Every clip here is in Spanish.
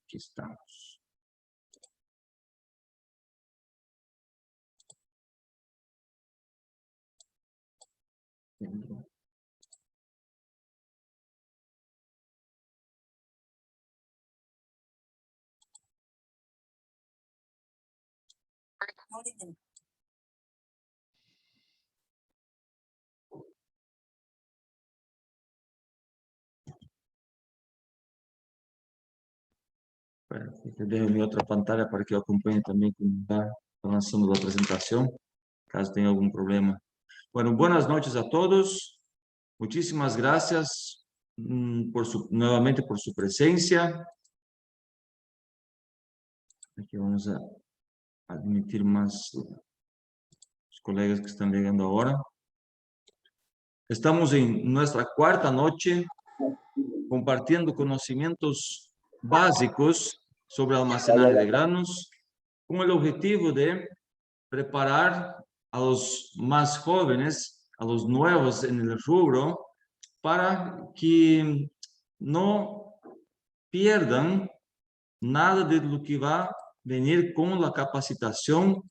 Aquí estamos. Bueno, dejo mi otra pantalla para que yo acompañe también con va avanzando la presentación, caso tenga algún problema. Bueno, buenas noches a todos. Muchísimas gracias nuevamente por su presencia. Aquí vamos a admitir más los colegas que están llegando ahora. Estamos en nuestra cuarta noche compartiendo conocimientos básicos sobre almacenaje de granos con el objetivo de preparar a los más jóvenes, a los nuevos en el rubro, para que no pierdan nada de lo que va a venir con la capacitación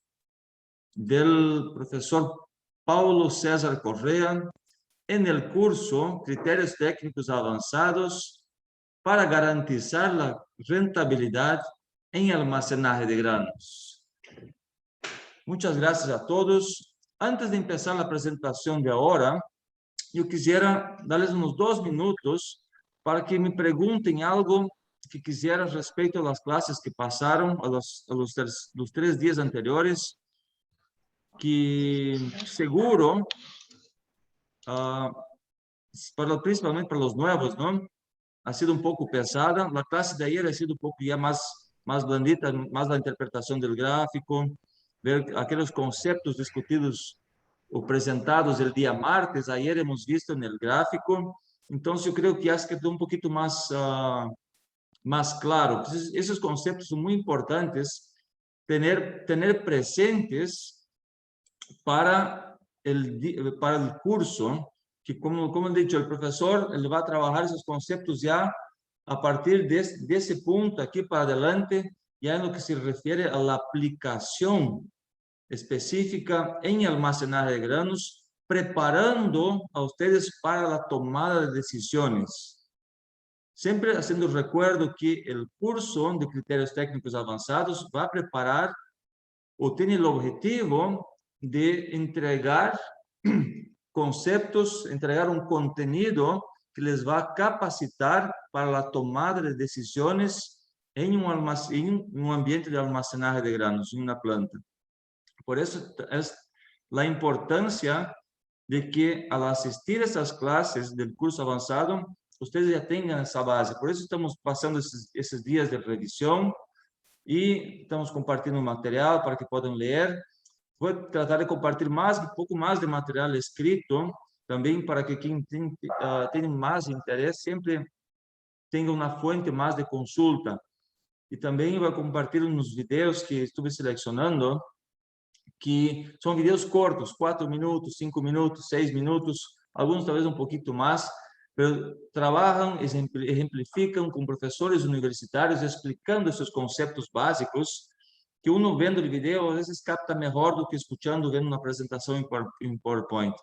del profesor Paulo César Correa en el curso Criterios Técnicos Avanzados para garantizar la rentabilidad en almacenaje de granos. Muchas gracias a todos. Antes de empezar la presentación de ahora, yo quisiera darles unos 2 minutos para que me pregunten algo que quisieran respecto a las clases que pasaron, a los 3 días anteriores, que seguro, principalmente para los nuevos, ¿no? Ha sido un poco pesada. La clase de ayer ha sido un poco ya más blandita, más la interpretación del gráfico, ver aquellos conceptos discutidos o presentados el día martes, ayer hemos visto en el gráfico. Entonces yo creo que ya quedó un poquito más claro. Entonces, esos conceptos son muy importantes tener presentes para el curso, que como he dicho, el profesor él va a trabajar esos conceptos ya a partir de ese punto aquí para adelante, ya en lo que se refiere a la aplicación específica en almacenaje de granos, preparando a ustedes para la tomada de decisiones. Siempre haciendo recuerdo que el curso de criterios técnicos avanzados va a preparar o tiene el objetivo de entregar conceptos, entregar un contenido que les va a capacitar para la tomada de decisiones en un ambiente de almacenaje de granos, en una planta. Por eso es la importancia de que al asistir a estas clases del curso avanzado, ustedes ya tengan esa base. Por eso estamos pasando esos días de revisión y estamos compartiendo material para que puedan leer. Voy a tratar de compartir un poco más de material escrito, también para que quien tiene más interés siempre tenga una fuente más de consulta. Y también voy a compartir unos videos que estuve seleccionando, que son videos cortos, 4 minutos, 5 minutos, 6 minutos, algunos tal vez un poquito más, pero trabajan, ejemplifican con profesores universitarios explicando esos conceptos básicos que uno viendo el video a veces capta mejor do que escuchando, viendo una presentación en PowerPoint.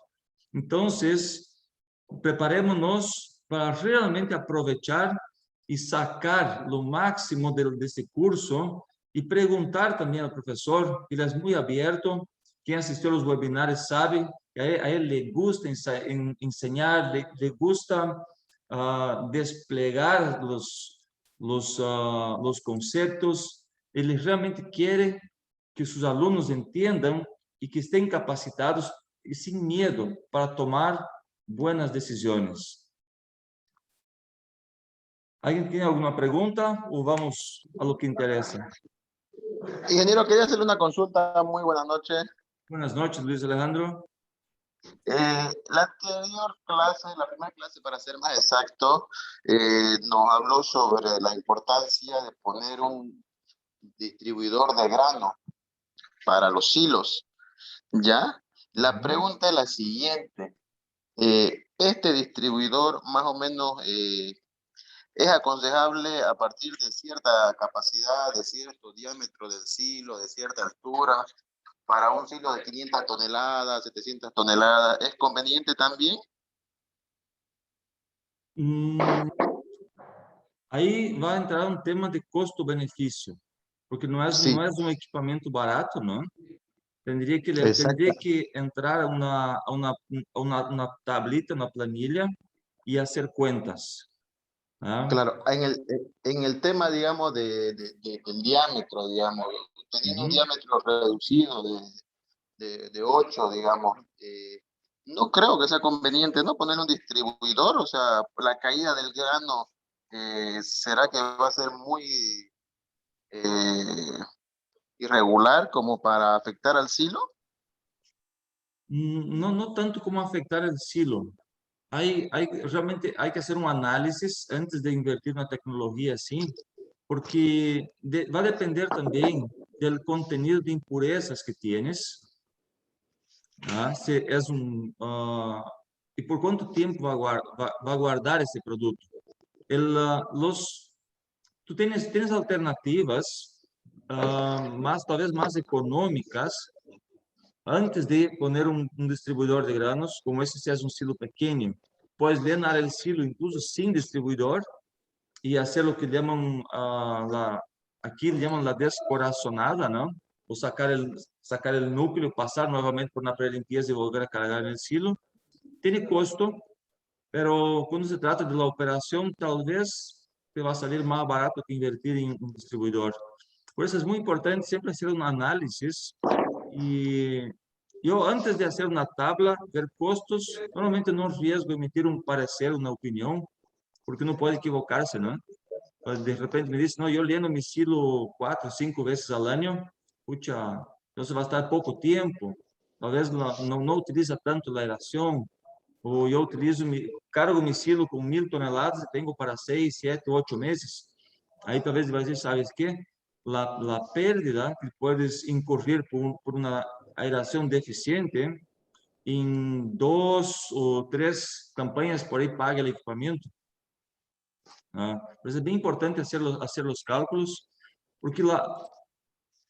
Entonces, preparémonos para realmente aprovechar y sacar lo máximo de este curso y preguntar también al profesor, que él es muy abierto. Quien asistió a los webinars sabe que a él le gusta enseñar, le gusta desplegar los conceptos. Él realmente quiere que sus alumnos entiendan y que estén capacitados y sin miedo para tomar buenas decisiones. ¿Alguien tiene alguna pregunta o vamos a lo que interesa? Ingeniero, quería hacerle una consulta. Muy buenas noches. Buenas noches, Luis Alejandro. La anterior clase, la primera clase para ser más exacto, nos habló sobre la importancia de poner un distribuidor de grano para los silos, ¿ya? La pregunta es la siguiente. Este distribuidor más o menos es aconsejable a partir de cierta capacidad, de cierto diámetro del silo, de cierta altura, para un silo de 500 toneladas, 700 toneladas. ¿Es conveniente también? Hum, Aí vai entrar um tema de custo-benefício, porque Sí, não é um equipamento barato, não? Tendria exacto. que entrar uma tablita, uma planilha e fazer contas. ¿Ah? Claro, en el tema, digamos, del diámetro, digamos, teniendo un Uhum. diámetro reducido de 8, digamos, no creo que sea conveniente, ¿no? Poner un distribuidor, o sea, la caída del grano, ¿será que va a ser muy eh, irregular como para afectar al silo? Não tanto como afetar o silo. Realmente hay que hacer un análisis antes de invertir na tecnologia assim, porque vai depender também do contenido de impurezas que tienes, ¿ah? Se é e por quanto tempo vai guardar esse produto. Tu tienes alternativas, mas talvez mais econômicas antes de poner un distribuidor de granos, como ese si es un silo pequeño. Puedes llenar el silo incluso sin distribuidor y hacer lo que llaman, aquí le llaman la descorazonada, ¿no? O sacar el núcleo, pasar nuevamente por una prelimpieza y volver a cargar en el silo. Tiene costo, pero cuando se trata de la operación, tal vez te va a salir más barato que invertir en un distribuidor. Por eso es muy importante siempre hacer un análisis y yo antes de hacer una tabla, ver costos, normalmente no riesgo emitir un parecer, una opinión, porque no puede equivocarse, ¿no? Pues de repente me dice, no, yo lleno mi silo 4 o 5 veces al año, pucha, entonces va a estar poco tiempo, tal vez no utiliza tanto la aeración, o yo cargo mi silo con 1000 toneladas y tengo para 6, 7, 8 meses. Ahí tal vez va a decir, ¿sabes qué? La pérdida que puedes incurrir por una aeración deficiente, en 2 o 3 campañas por ahí paga el equipamiento. Pues es bien importante hacer los cálculos, porque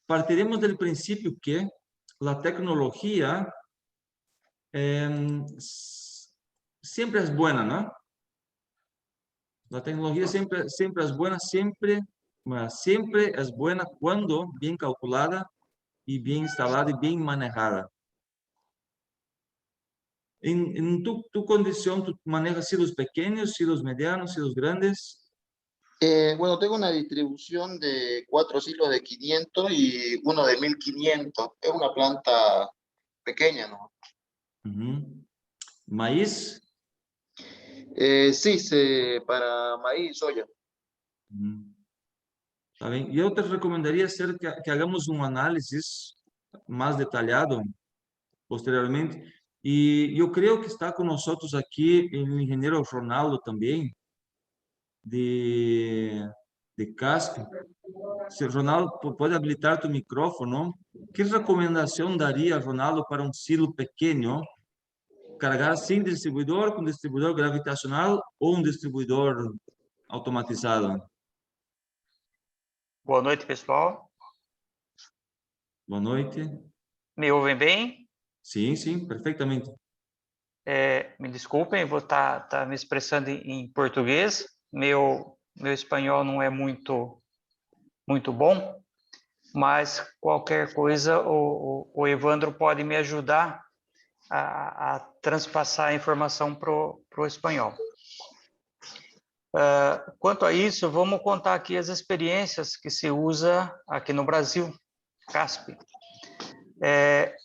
partiremos del principio que la tecnología siempre es buena, ¿no? La tecnología siempre es buena, siempre es buena cuando bien calculada y bien instalada y bien manejada. En tu condición, tú manejas silos pequeños, silos medianos, silos grandes. Bueno, tengo una distribución de 4 silos de 500 y uno de 1500. Es una planta pequeña, ¿no? Uhum. Maíz. Sí, para maíz, soya. Uhum. Tá bem. E eu te recomendaria que hagamos um análisis mais detalhado posteriormente. E eu creio que está com nós aqui o engenheiro Ronaldo também, de Casco. Se Ronaldo pode habilitar tu micrófono, que recomendação daria, Ronaldo, para um silo pequeno carregar sem distribuidor, com distribuidor gravitacional ou um distribuidor automatizado? Boa noite, pessoal. Boa noite. Me ouvem bem? Sim, sim, perfeitamente. Me desculpem, vou tá me expressando em português. Meu espanhol não é muito bom, mas qualquer coisa o Evandro pode me ajudar a transpassar a informação pro espanhol. Quanto a isso, vamos contar aqui as experiências que se usa aqui no Brasil, CASP.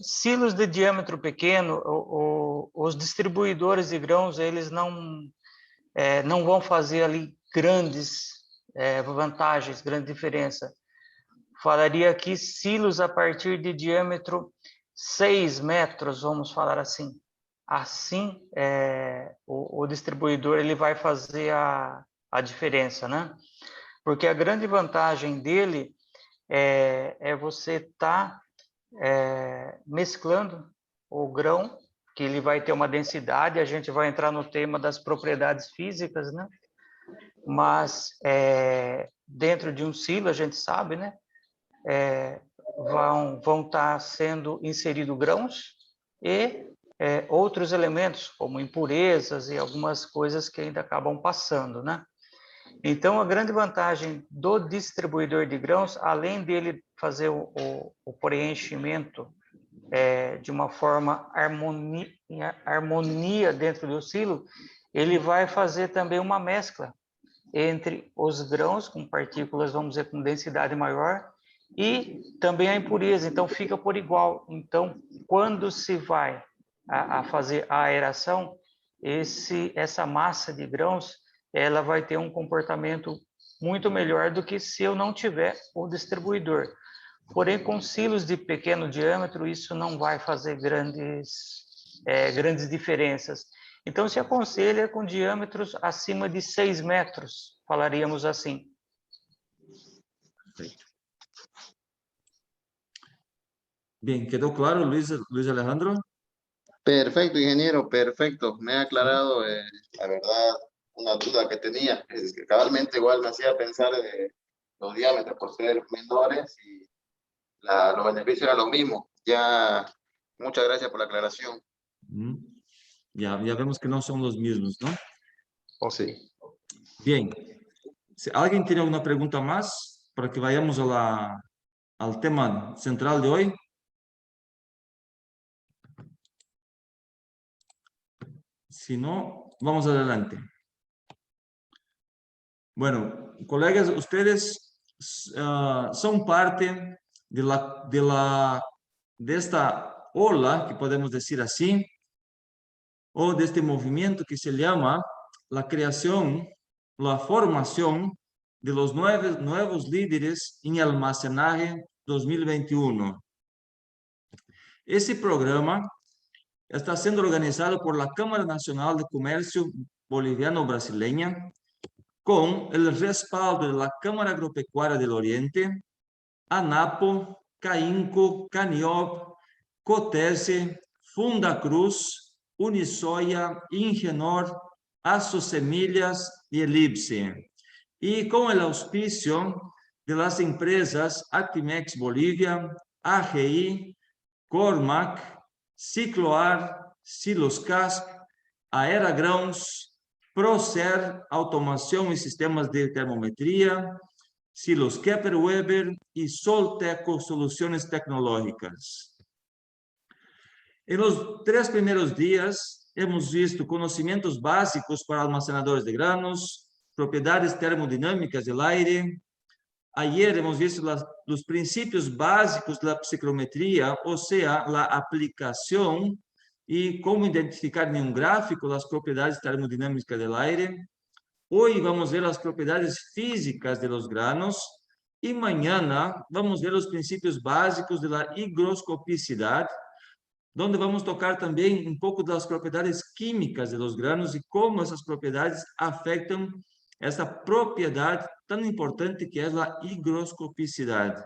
Silos de diâmetro pequeno, os distribuidores de grãos, eles não vão fazer ali grandes vantagens, grande diferença. Falaria aqui silos a partir de diâmetro 6 metros, vamos falar assim. Assim, o distribuidor ele vai fazer a diferença, né? Porque a grande vantagem dele é você estar mesclando o grão, que ele vai ter uma densidade, a gente vai entrar no tema das propriedades físicas, né? mas dentro de um silo, a gente sabe, né? Vão estar sendo inseridos grãos e outros elementos, como impurezas e algumas coisas que ainda acabam passando, né? Então, a grande vantagem do distribuidor de grãos, além dele fazer o preenchimento de uma forma harmonia dentro do silo, ele vai fazer também uma mescla entre os grãos com partículas, vamos dizer, com densidade maior, e também a impureza, então fica por igual. Então, quando se vai a fazer a aeração, essa massa de grãos, ela vai ter um comportamento muito melhor do que se eu não tiver o distribuidor. Porém, com silos de pequeno diâmetro, isso não vai fazer grandes diferenças. Então, se aconselha com diâmetros acima de 6 metros, falaríamos assim. Perfeito. Bien, ¿quedó claro, Luis Alejandro? Perfecto, ingeniero, perfecto. Me ha aclarado, la verdad, una duda que tenía. Es que cabalmente igual me hacía pensar de los diámetros por ser menores y los beneficios eran los mismos. Ya, muchas gracias por la aclaración. Ya vemos que no son los mismos, ¿no? Sí. Bien. Si alguien tiene alguna pregunta más para que vayamos al tema central de hoy. Si no, vamos adelante. Bueno, colegas, ustedes son parte de esta ola, que podemos decir así, o de este movimiento que se llama la creación, la formación de los nuevos líderes en almacenaje 2021. Ese programa está siendo organizado por la Cámara Nacional de Comercio Boliviano-Brasileña, con el respaldo de la Cámara Agropecuaria del Oriente, ANAPO, CAINCO, CANIOB, COTESE, Fundacruz, Unisoya, Ingenor, Asosemillas y el IPSE, y con el auspicio de las empresas Actimex Bolivia, AGI, Cormac, Cicloar, Siloscasp, Aeragrãos, Procer, Automação e Sistemas de Termometria, Silos Kepler-Weber y Solteco Soluciones Tecnológicas. En los 3 primeros días hemos visto conocimientos básicos para almacenadores de granos, propiedades termodinámicas del aire. Ayer hemos visto los principios básicos de la psicometría, o sea, la aplicación y cómo identificar en un gráfico las propiedades termodinámicas del aire. Hoy vamos a ver las propiedades físicas de los granos y mañana vamos a ver los principios básicos de la higroscopicidad, donde vamos a tocar también un poco de las propiedades químicas de los granos y cómo esas propiedades afectan esta propiedad tan importante que es la higroscopicidad.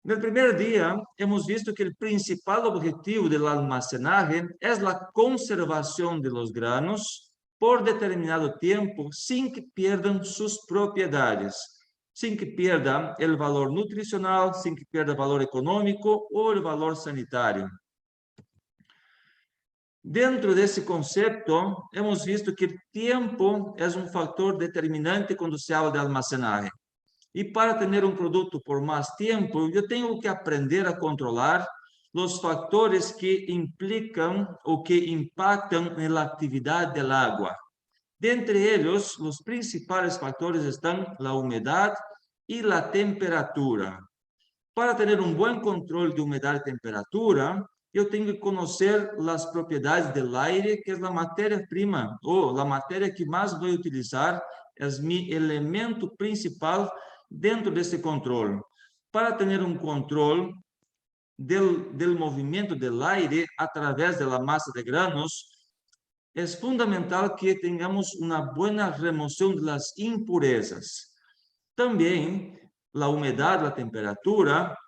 En el primer día hemos visto que el principal objetivo del almacenaje es la conservación de los granos por determinado tiempo sin que pierdan sus propiedades, sin que pierdan el valor nutricional, sin que pierda el valor económico o el valor sanitario. Dentro de ese concepto, hemos visto que el tiempo es un factor determinante cuando se habla de almacenaje. Y para tener un producto por más tiempo, yo tengo que aprender a controlar los factores que implican o que impactan en la actividad del agua. De entre ellos, los principales factores están la humedad y la temperatura. Para tener un buen control de humedad y temperatura, yo tengo que conocer las propiedades del aire, que es la materia prima, o la materia que más voy a utilizar, es mi elemento principal dentro de este control. Para tener un control del movimiento del aire a través de la masa de granos, es fundamental que tengamos una buena remoción de las impurezas. También la humedad, la temperatura,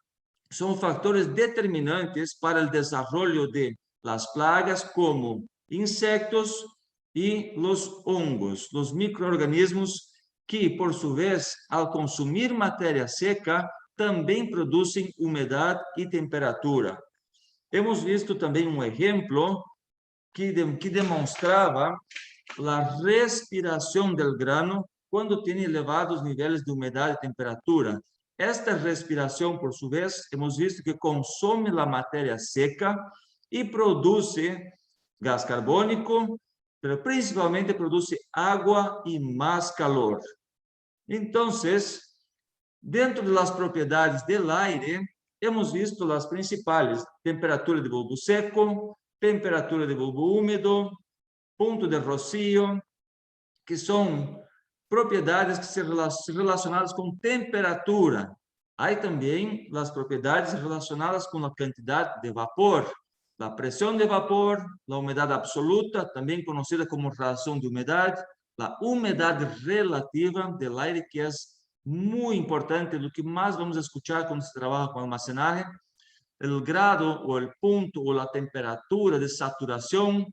son factores determinantes para el desarrollo de las plagas como insectos y los hongos, los microorganismos que, por su vez, al consumir materia seca, también producen humedad y temperatura. Hemos visto también un ejemplo que demostraba la respiración del grano cuando tiene elevados niveles de humedad y temperatura. Esta respiración, por su vez, hemos visto que consume la materia seca y produce gas carbónico, pero principalmente produce agua y más calor. Entonces, dentro de las propiedades del aire, hemos visto las principales: temperatura de bulbo seco, temperatura de bulbo húmedo, punto de rocío, que son propiedades que se relacionadas con temperatura. Hay también las propiedades relacionadas con la cantidad de vapor, la presión de vapor, la humedad absoluta, también conocida como relación de humedad, la humedad relativa del aire, que es muy importante, lo que más vamos a escuchar cuando se trabaja con almacenaje, el grado o el punto o la temperatura de saturación.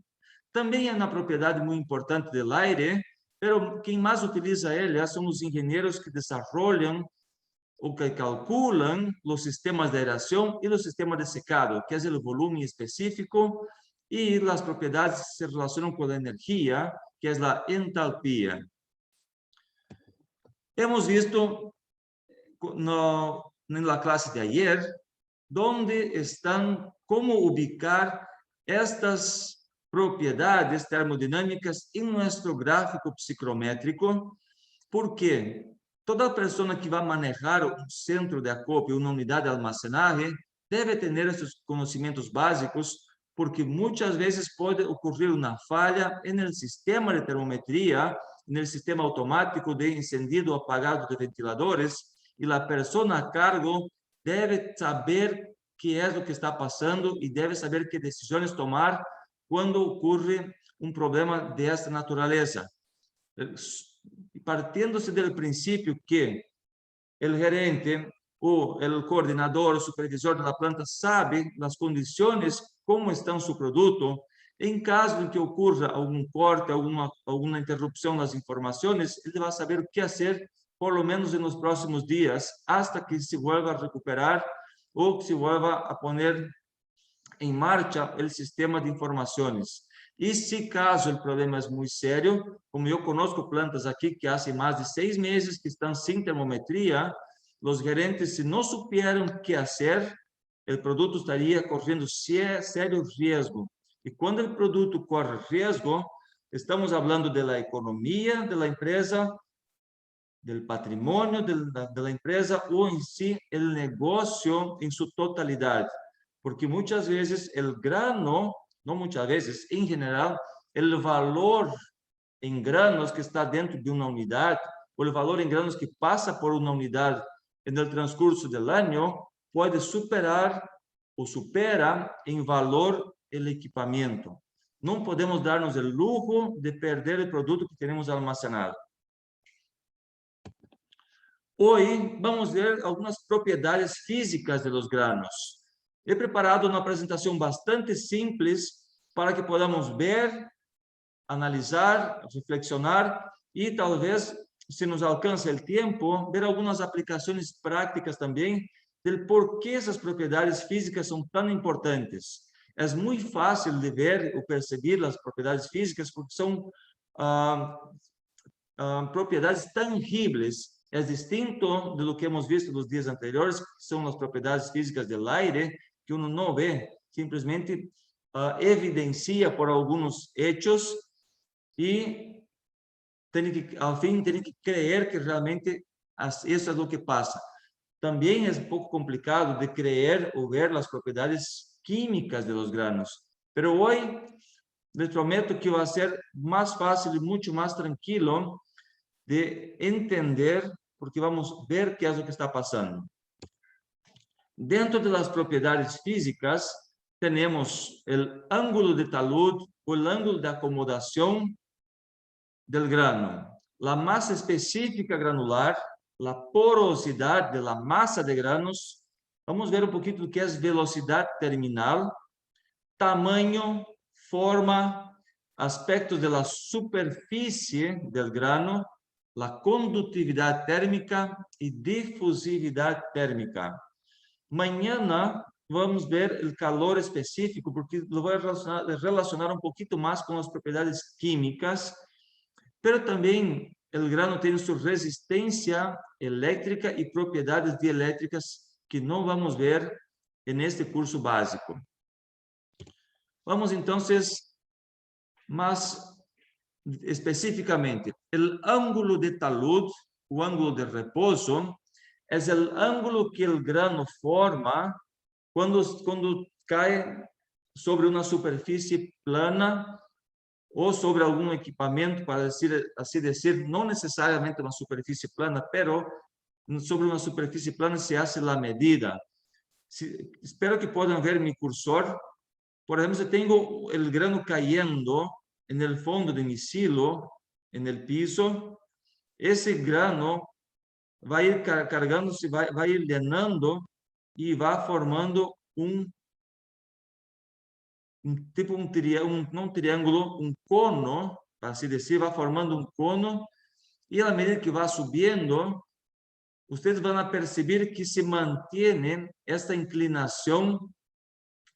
Também é uma propriedade muito importante do aire, pero quem mais utiliza ela são os engenheiros que desenvolvem ou que calculam os sistemas de aeração e os sistemas de secado, que é o volume específico, e as propriedades que se relacionam com a energia, que é a entalpia. Hemos visto na classe de ayer donde estão, como ubicar estas propiedades termodinámicas em nosso gráfico psicrométrico, porque toda pessoa que vai manejar um centro de acopio, uma unidade de almacenagem, deve ter esses conhecimentos básicos, porque muitas vezes pode ocorrer uma falha no sistema de termometria, no sistema automático de encendido ou apagado de ventiladores, e a pessoa a cargo deve saber que é o que está passando e deve saber que decisões tomar quando ocorre um problema desta natureza. Partindo-se do princípio que o gerente ou o coordenador, o supervisor da planta sabe as condições, como está seu produto, em caso de que ocorra algum corte, alguma interrupção nas informações, ele vai saber o que fazer, por lo menos nos próximos dias, hasta que se vuelva a recuperar ou que se vuelva a poner em marcha o sistema de informações. E se caso o problema é muito sério, como eu conosco plantas aqui que há mais de 6 meses que estão sem termometria, os gerentes, se não supieram o que fazer, o produto estaria correndo sério risco. E quando o produto corre risco, estamos falando da economia da empresa, do patrimônio da empresa ou em si, o negócio em sua totalidade. Porque muitas vezes o grano, não muitas vezes, em geral, o valor em granos que está dentro de uma unidade, ou o valor em granos que passa por uma unidade no transcurso do ano, pode superar ou supera em valor o equipamento. Não podemos dar-nos o luxo de perder o produto que temos almacenado. Hoje, vamos ver algumas propriedades físicas dos granos. He preparado uma apresentação bastante simples para que podamos ver, analisar, reflexionar e talvez, se nos alcança o tempo, ver algumas aplicações práticas também do porquê essas propriedades físicas são tão importantes. É muito fácil de ver ou perceber as propriedades físicas porque são propriedades tangíveis. É distinto do que hemos visto nos dias anteriores, que são as propriedades físicas do aire, que uno não vê, simplesmente evidencia por alguns hechos e ao fim tem que crer que realmente isso é o que passa. Também é um pouco complicado de crer ou ver as propriedades químicas dos granos, mas hoje les prometo que vai ser mais fácil e muito mais tranquilo de entender, porque vamos ver o que é o que está passando. Dentro das propriedades físicas, temos o ângulo de talud, o ângulo de acomodação do grano, a massa específica granular, a porosidade da massa de granos. Vamos ver um pouquinho do que é velocidade terminal, tamanho, forma aspectos de la superficie del grano, la conductividad térmica y difusividad térmica. Mañana vamos ver el calor específico, porque lo voy a relacionar un poquito más con las propiedades químicas, pero también el grano tiene su resistencia eléctrica y propiedades dieléctricas que no vamos a ver en este curso básico. Vamos entonces más específicamente. El ángulo de talud, o ángulo de reposo, es el ángulo que el grano forma cuando cae sobre una superficie plana o sobre algún equipamiento, para así decir, no necesariamente una superficie plana, pero sobre una superficie plana se hace la medida. Espero que puedan ver mi cursor. Por ejemplo, si tengo el grano cayendo en el fondo de mi silo, en el piso, ese grano va a ir cargándose, va a ir llenando y va formando un triángulo, un cono, para así decir, va formando un cono, y a medida que va subiendo, ustedes van a percibir que se mantiene esta inclinación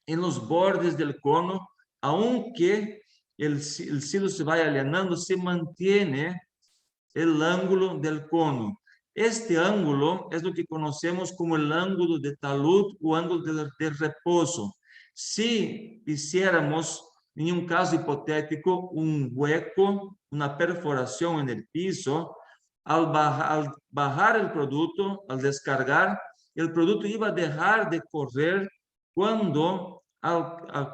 en los bordes del cono, aunque el silo se vaya llenando, se mantiene el ángulo del cono. Este ángulo es lo que conocemos como el ángulo de talud o ángulo de reposo. Si hiciéramos, en un caso hipotético, un hueco, una perforación en el piso, al bajar el producto, al descargar, el producto iba a dejar de correr cuando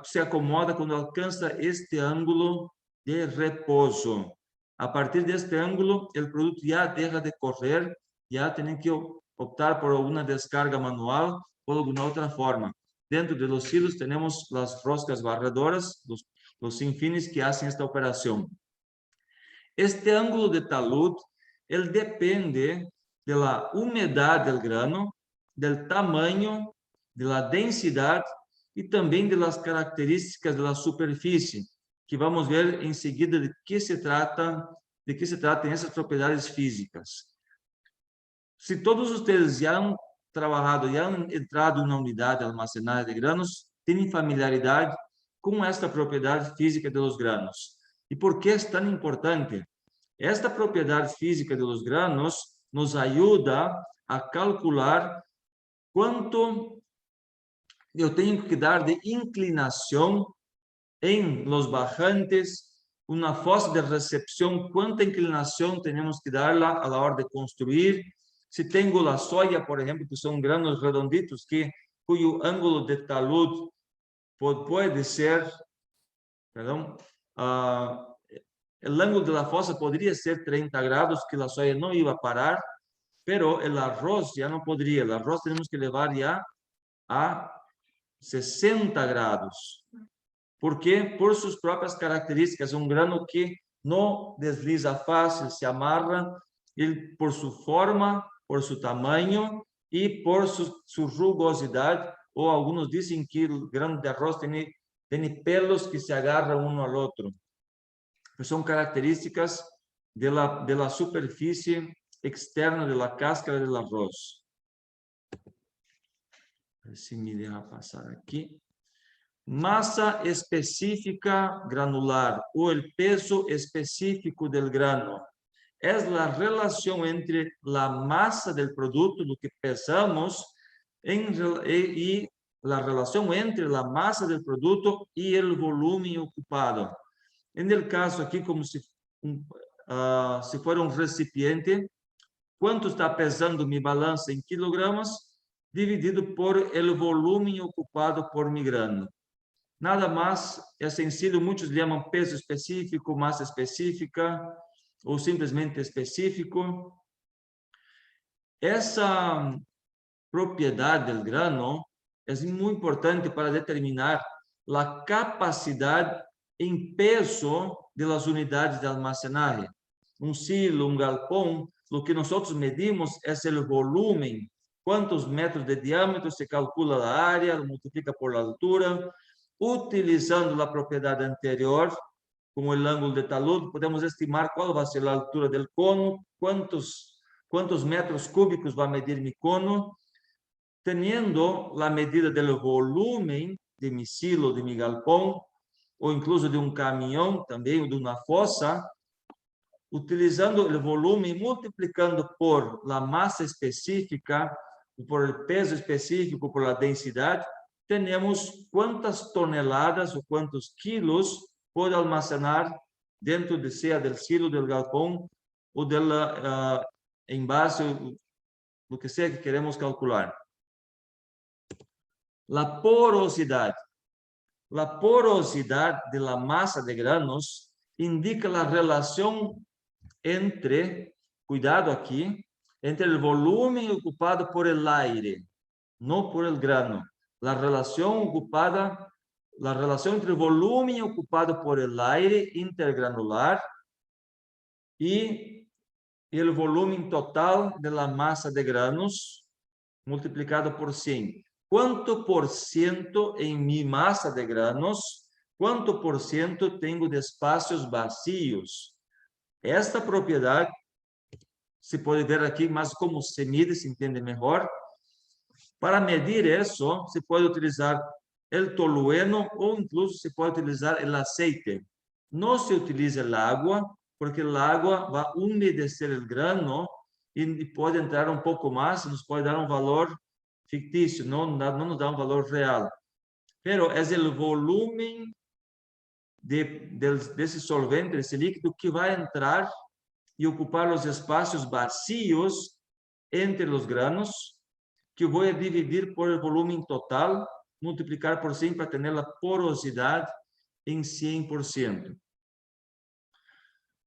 se acomoda, cuando alcanza este ángulo de reposo. A partir de este ángulo, el producto ya deja de correr, ya tienen que optar por alguna descarga manual o alguna otra forma. Dentro de los silos tenemos las roscas barredoras, los sinfines que hacen esta operación. Este ángulo de talud, él depende de la humedad del grano, del tamaño, de la densidad y también de las características de la superficie, que vamos a ver enseguida de qué se tratan esas propiedades físicas. Si todos ustedes ya han trabajado, ya han entrado en una unidad de almacenaje de granos, tienen familiaridad con esta propiedad física de los granos. ¿Y por qué es tan importante? Esta propiedad física de los granos nos ayuda a calcular cuánto yo tengo que dar de inclinación en los bajantes, una fosa de recepción, cuánta inclinación tenemos que darla a la hora de construir. Si tengo la soya, por ejemplo, que son granos redonditos, cuyo ángulo de talud puede ser, perdón, el ángulo de la fosa podría ser 30 grados, que la soya no iba a parar, pero el arroz ya no podría. El arroz tenemos que llevar ya a 60 grados. ¿Por qué? Por sus propias características. Un grano que no desliza fácil, se amarra, y por su forma, por su tamaño y por su rugosidad, o algunos dicen que el grano de arroz tiene pelos que se agarran uno al otro. Son características de la superficie externa de la cáscara del arroz. A ver si me deja pasar aquí. Masa específica granular o el peso específico del grano es la relación entre la masa del producto, lo que pesamos, y la relación entre la masa del producto y el volumen ocupado. En el caso aquí, como si fuera un recipiente, ¿cuánto está pesando mi balanza en kilogramos? Dividido por el volumen ocupado por mi grano. Nada más, es sencillo, muchos llaman peso específico, masa específica o simplesmente específico. Esa propiedad del grano es muy importante para determinar la capacidad en peso de las unidades de almacenaje. Un silo, un galpón, lo que nosotros medimos es el volumen. ¿Cuántos metros de diámetro? Se calcula la área, lo multiplica por la altura, utilizando la propiedad anterior como el ángulo de talud, podemos estimar cuál va a ser la altura del cono, cuántos metros cúbicos va a medir mi cono, teniendo la medida del volumen de mi silo, de mi galpón, o incluso de un camión también, o de una fosa, utilizando el volumen, multiplicando por la masa específica, por el peso específico, por la densidad, tenemos cuántas toneladas o cuántos kilos puede almacenar dentro de sea del silo, del galpón o del envase, lo que sea que queremos calcular. La porosidad. La porosidad de la masa de granos indica la relación entre, cuidado aquí, entre el volumen ocupado por el aire, no por el grano. La relación entre el volumen ocupado por el aire intergranular y el volumen total de la masa de granos multiplicado por 100. ¿Cuánto por ciento en mi masa de granos? ¿Cuánto por ciento tengo de espacios vacíos? Esta propiedad se puede ver aquí más cómo se mide, se entiende mejor. Para medir eso, se puede utilizar el tolueno o incluso se puede utilizar el aceite. No se utiliza el agua, porque el agua va a humedecer el grano y puede entrar un poco más, nos puede dar un valor ficticio, no nos da un valor real. Pero es el volumen de ese solvente, ese líquido que va a entrar y ocupar los espacios vacíos entre los granos, que voy a dividir por el volumen total, multiplicar por 100 para tener la porosidad en 100%.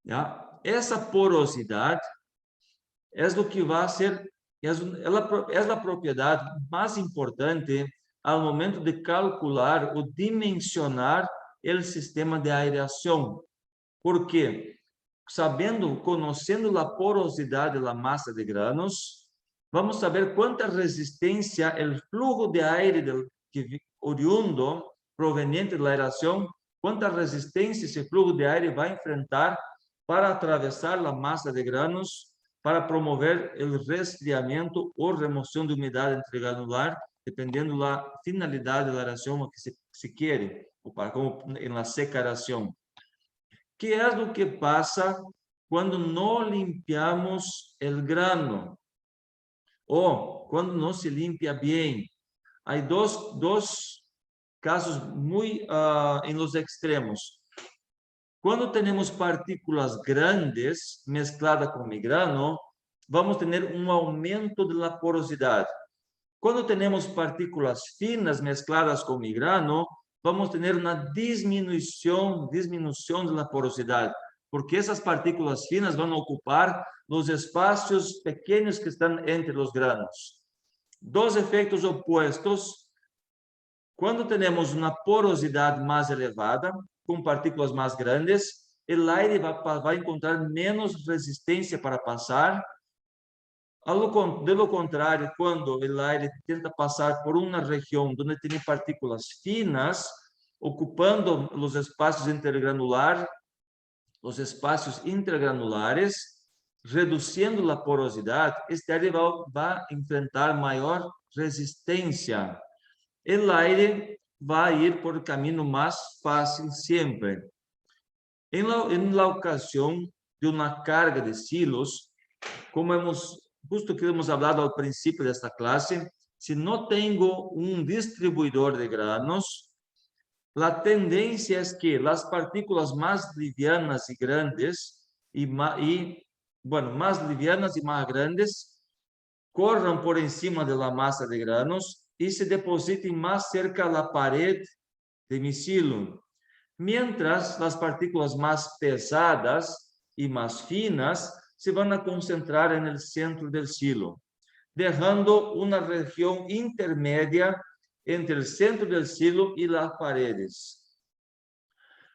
¿Ya? Esa porosidad es lo que va a ser, es la propiedad más importante al momento de calcular o dimensionar el sistema de aireación. ¿Por qué? Conociendo la porosidad de la masa de granos, vamos a saber cuánta resistencia el flujo de aire oriundo, proveniente de la aireación, cuánta resistencia ese flujo de aire va a enfrentar para atravesar la masa de granos, para promover el resfriamiento o remoción de humedad intergranular, dependiendo de la finalidad de la aireación que se quiere, o para como en la seca aireación. ¿Qué es lo que pasa cuando no limpiamos el grano? O cuando no se limpia bien. Hay dos casos muy en los extremos. Cuando tenemos partículas grandes mezcladas con mi grano, vamos a tener un aumento de la porosidad. Cuando tenemos partículas finas mezcladas con mi grano, vamos a tener una disminución de la porosidad, porque esas partículas finas van a ocupar los espacios pequeños que están entre los granos. Dos efectos opuestos. Cuando tenemos una porosidad más elevada, con partículas más grandes, el aire va a encontrar menos resistencia para pasar. De lo contrario, cuando el aire tenta pasar por una región donde tiene partículas finas, ocupando los espacios intergranulares, reduciendo la porosidad, este aire va a enfrentar mayor resistencia. El aire va a ir por el camino más fácil siempre. En la ocasión de una carga de silos, como justo que hemos hablado al principio de esta clase, si no tengo un distribuidor de granos, la tendencia es que las partículas más livianas y grandes, más livianas y más grandes, corran por encima de la masa de granos y se depositen más cerca a la pared de mi silo, mientras las partículas más pesadas y más finas se van a concentrar en el centro del silo, dejando una región intermedia entre el centro del silo y las paredes.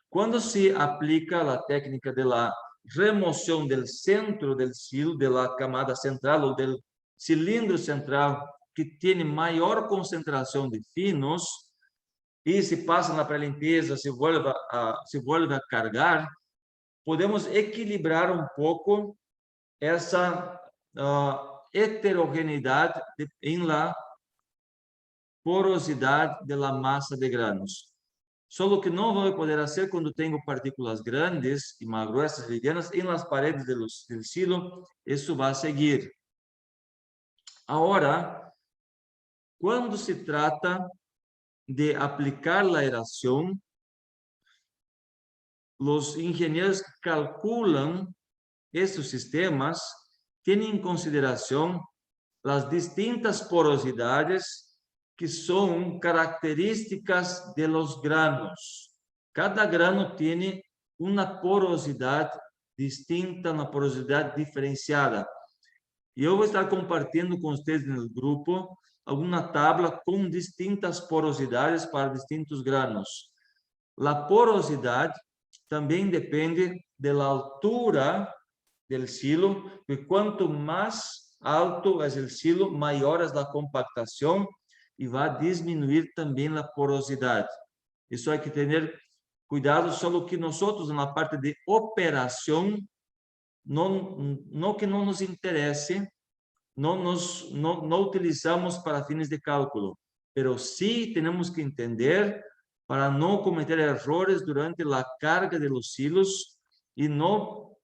Cuando se aplica la técnica de la remoción del centro del silo, de la camada central o del cilindro central, que tiene mayor concentración de finos, e se passa na pré-limpeza, se vuelve a cargar, podemos equilibrar um pouco essa heterogeneidade em la porosidade da massa de granos. Só que não vou poder fazer quando tenho partículas grandes e mais gruesas, livianas, em las paredes del silo, isso vai seguir. Agora, quando se trata de aplicar a aeração, os engenheiros que calculam esses sistemas têm em consideração as distintas porosidades que são características de los granos. Cada grano tem uma porosidade distinta, uma porosidade diferenciada. E eu vou estar compartilhando com vocês no grupo alguma tabla com distintas porosidades para distintos granos. A porosidade também depende da altura do silo, e quanto mais alto é o silo, maior é a compactação e vai diminuir também a porosidade. Isso hay que ter cuidado, só que nós, na parte de operação, não que não nos interesse, não utilizamos para fins de cálculo, mas sim temos que entender para não cometer errores durante a carga de los silos e não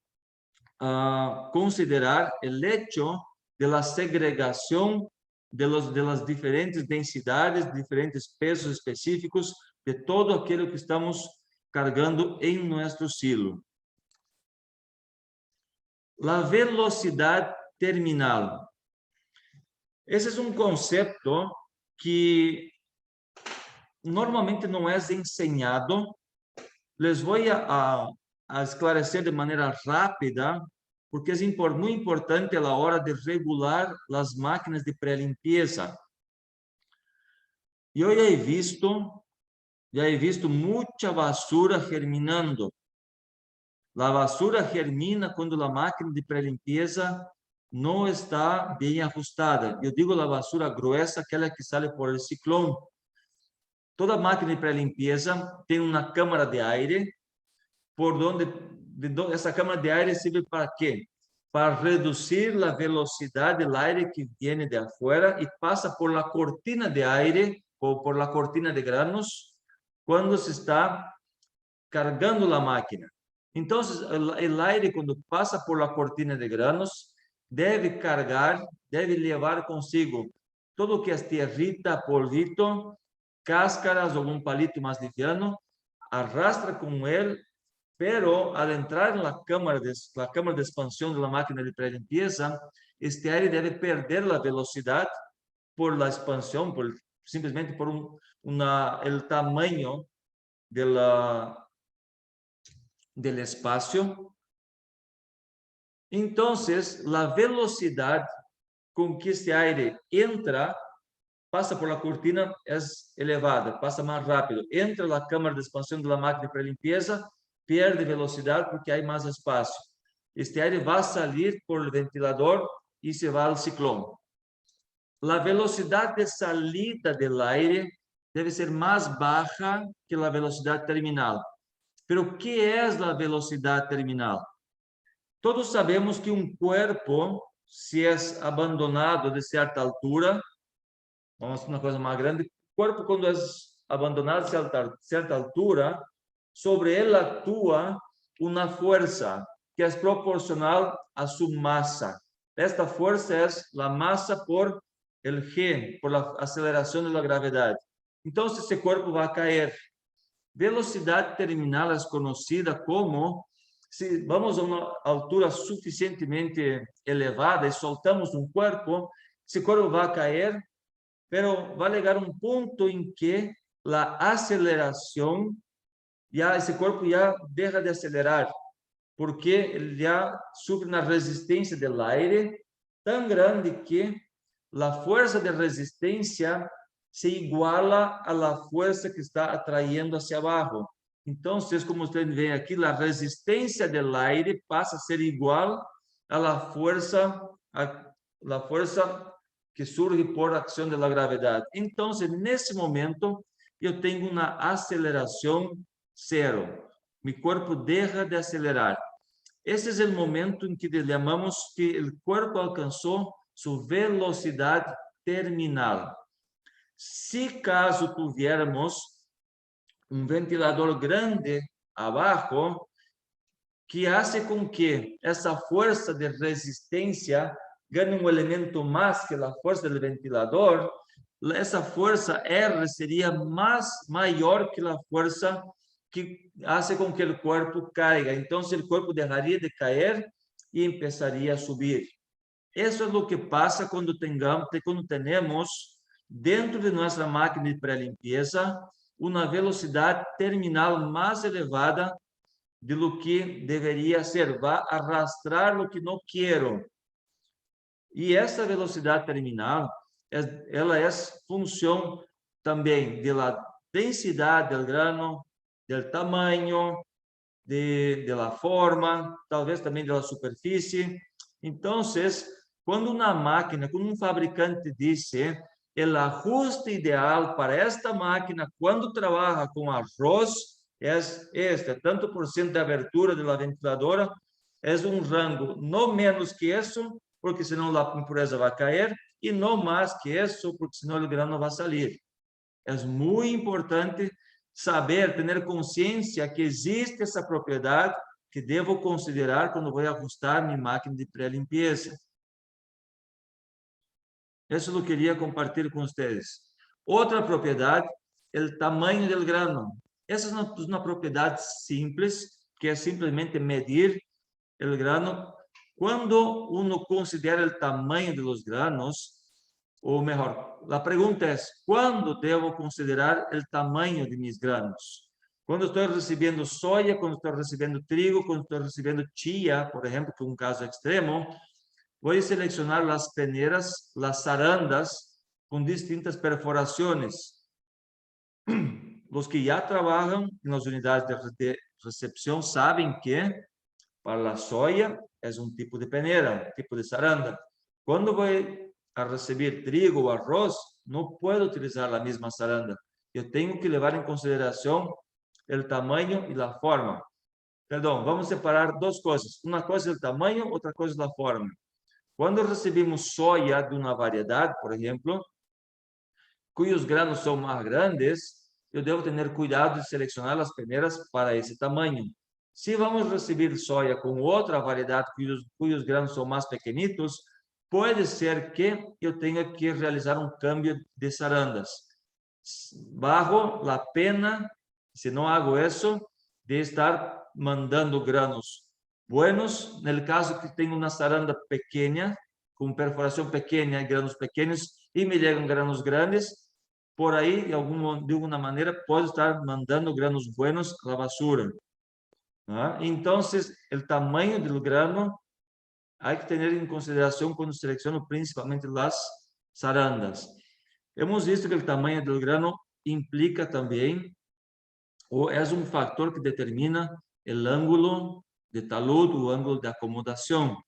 considerar o hecho de la segregação de las diferentes densidades, diferentes pesos específicos de todo aquilo que estamos cargando em nosso silo. A velocidade terminal. Esse é um conceito que normalmente não é ensinado. Les vou a esclarecer de maneira rápida, porque é muito importante a hora de regular as máquinas de pré-limpeza. Eu já he visto muita basura germinando. A basura germina quando a máquina de pré-limpeza não está bem ajustada. Eu digo a basura gruesa, aquela que sai por el ciclón. Toda máquina de pré-limpeza tem uma câmara de aire, por donde essa câmara de aire serve para quê? Para reduzir a velocidade do aire que vem de afuera e passa por la cortina de aire ou por la cortina de granos quando se está cargando a máquina. Então, o aire, quando passa por la cortina de granos, deve cargar, deve levar consigo todo o que é tierrita, polvito, cáscaras ou um palito mais liviano, arrastra com ele, pero al entrar na câmara de expansão da máquina de pré-limpeza, este aire deve perder a velocidade por la expansão, simplesmente por el tamanho del espacio. Então, a velocidade com que este aire entra, passa por la cortina, é elevada, passa mais rápido. Entra na câmara de expansão da máquina de pré-limpeza, perde velocidade porque há mais espaço. Este aire vai sair por el ventilador e se vai ao ciclón. A velocidade de salida do aire deve ser mais baixa que a velocidade terminal. Pero o que é a velocidade terminal? Todos sabemos que um corpo, se é abandonado de certa altura, vamos a uma coisa mais grande, o corpo, quando é abandonado de certa altura, sobre ele atua uma força que é proporcional a sua massa. Esta força é a massa por el G, por a aceleração da gravidade. Então, esse corpo vai cair. Velocidade terminal é conhecida como, se vamos a uma altura suficientemente elevada e soltamos um corpo, esse corpo vai cair, pero vai chegar um ponto em que a aceleração, esse corpo já deixa de acelerar, porque ele já sofre uma resistência do aire tão grande que a força de resistência se iguala a la fuerza que está atrayendo hacia abajo. Entonces, como ustedes ven aquí, la resistencia del aire pasa a ser igual a la fuerza que surge por acción de la gravedad. Entonces, en ese momento, eu tenho uma aceleração zero. Mi cuerpo deja de acelerar. Esse é o momento em que chamamos que o corpo alcançou sua velocidade terminal. Se caso tuviéramos um ventilador grande abaixo, que hace com que essa força de resistência ganhe um elemento mais que a força do ventilador, essa força R seria maior que a força que hace com que o corpo caiga. Então, o corpo deixaria de cair e começaria a subir. Isso é o que passa quando temos dentro de nossa máquina de pré-limpeza uma velocidade terminal mais elevada de lo que deveria ser, vai arrastrar o que não quero. E essa velocidade terminal, ela é função também da densidade do grano, do tamanho, da forma, talvez também da superfície. Então, quando uma máquina, quando um fabricante disse o ajuste ideal para esta máquina, quando trabalha com arroz, é tanto por cento de abertura da ventiladora, é um rango não menos que isso, porque senão a impureza vai cair, e não mais que isso, porque senão o grano vai sair. É muito importante saber, ter consciência que existe essa propriedade que devo considerar quando vou ajustar minha máquina de pré-limpeza. Isso eu queria compartilhar com vocês. Outra propriedade, o tamanho do grano. Essa é uma propriedade simples, que é simplesmente medir o grano. Quando uno considera o tamanho dos granos, ou melhor, a pergunta é: quando devo considerar o tamanho de meus granos? Quando estou recebendo soja, quando estou recebendo trigo, quando estou recebendo chia, por exemplo, que é um caso extremo, vou selecionar as peneiras, as sarandas, com distintas perforações. Os que já trabalham nas unidades de recepção sabem que para a soja é um tipo de peneira, um tipo de saranda. Quando vou a receber trigo ou arroz, não posso utilizar a mesma saranda. Eu tenho que levar em consideração o tamanho e a forma. Perdão, vamos separar duas coisas. Uma coisa é o tamanho, outra coisa é a forma. Quando recebemos soja de uma variedade, por exemplo, cujos granos são mais grandes, eu devo ter cuidado de selecionar as peneiras para esse tamanho. Se vamos receber soja com outra variedade cujos granos são mais pequenitos, pode ser que eu tenha que realizar um câmbio de sarandas. Barro a pena, se não hago isso, de estar mandando granos buenos, no caso que tenho uma saranda pequena, com perfuração pequena, granos pequenos, e me chegam granos grandes, por aí, de alguma maneira, pode estar mandando granos buenos à basura. Então, o tamanho do grano há que ter em consideração quando seleciono principalmente as sarandas. Hemos visto que o tamanho do grano implica também, ou é um fator que determina o ângulo de talud, o ângulo de acomodação.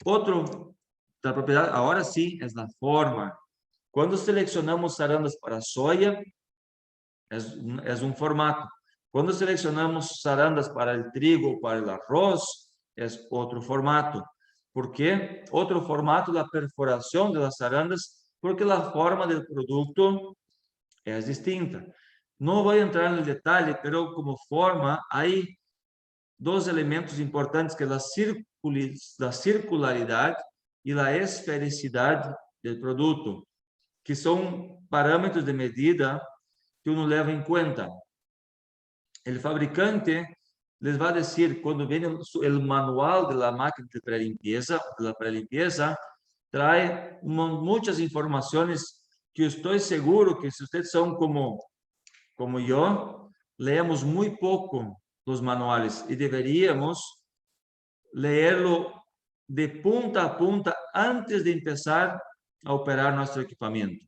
Outro da propriedade, agora sim, é a forma. Quando selecionamos sarandas para soja, é um formato. Quando selecionamos sarandas para o trigo ou para o arroz, é outro formato. ¿Por quê? Outro formato da perfuração das sarandas, porque a forma do produto é distinta. Não vou entrar no detalhe, mas como forma, há dois elementos importantes, que é a circularidade e a esfericidade do produto, que são parâmetros de medida que uno leva em conta. O fabricante les vai dizer, quando vem o manual da máquina de pré-limpeza, traz muitas informações que eu estou seguro que, se vocês são como eu, leemos muito pouco dos manuais e deveríamos lerlo de punta a punta antes de começar a operar nosso equipamento.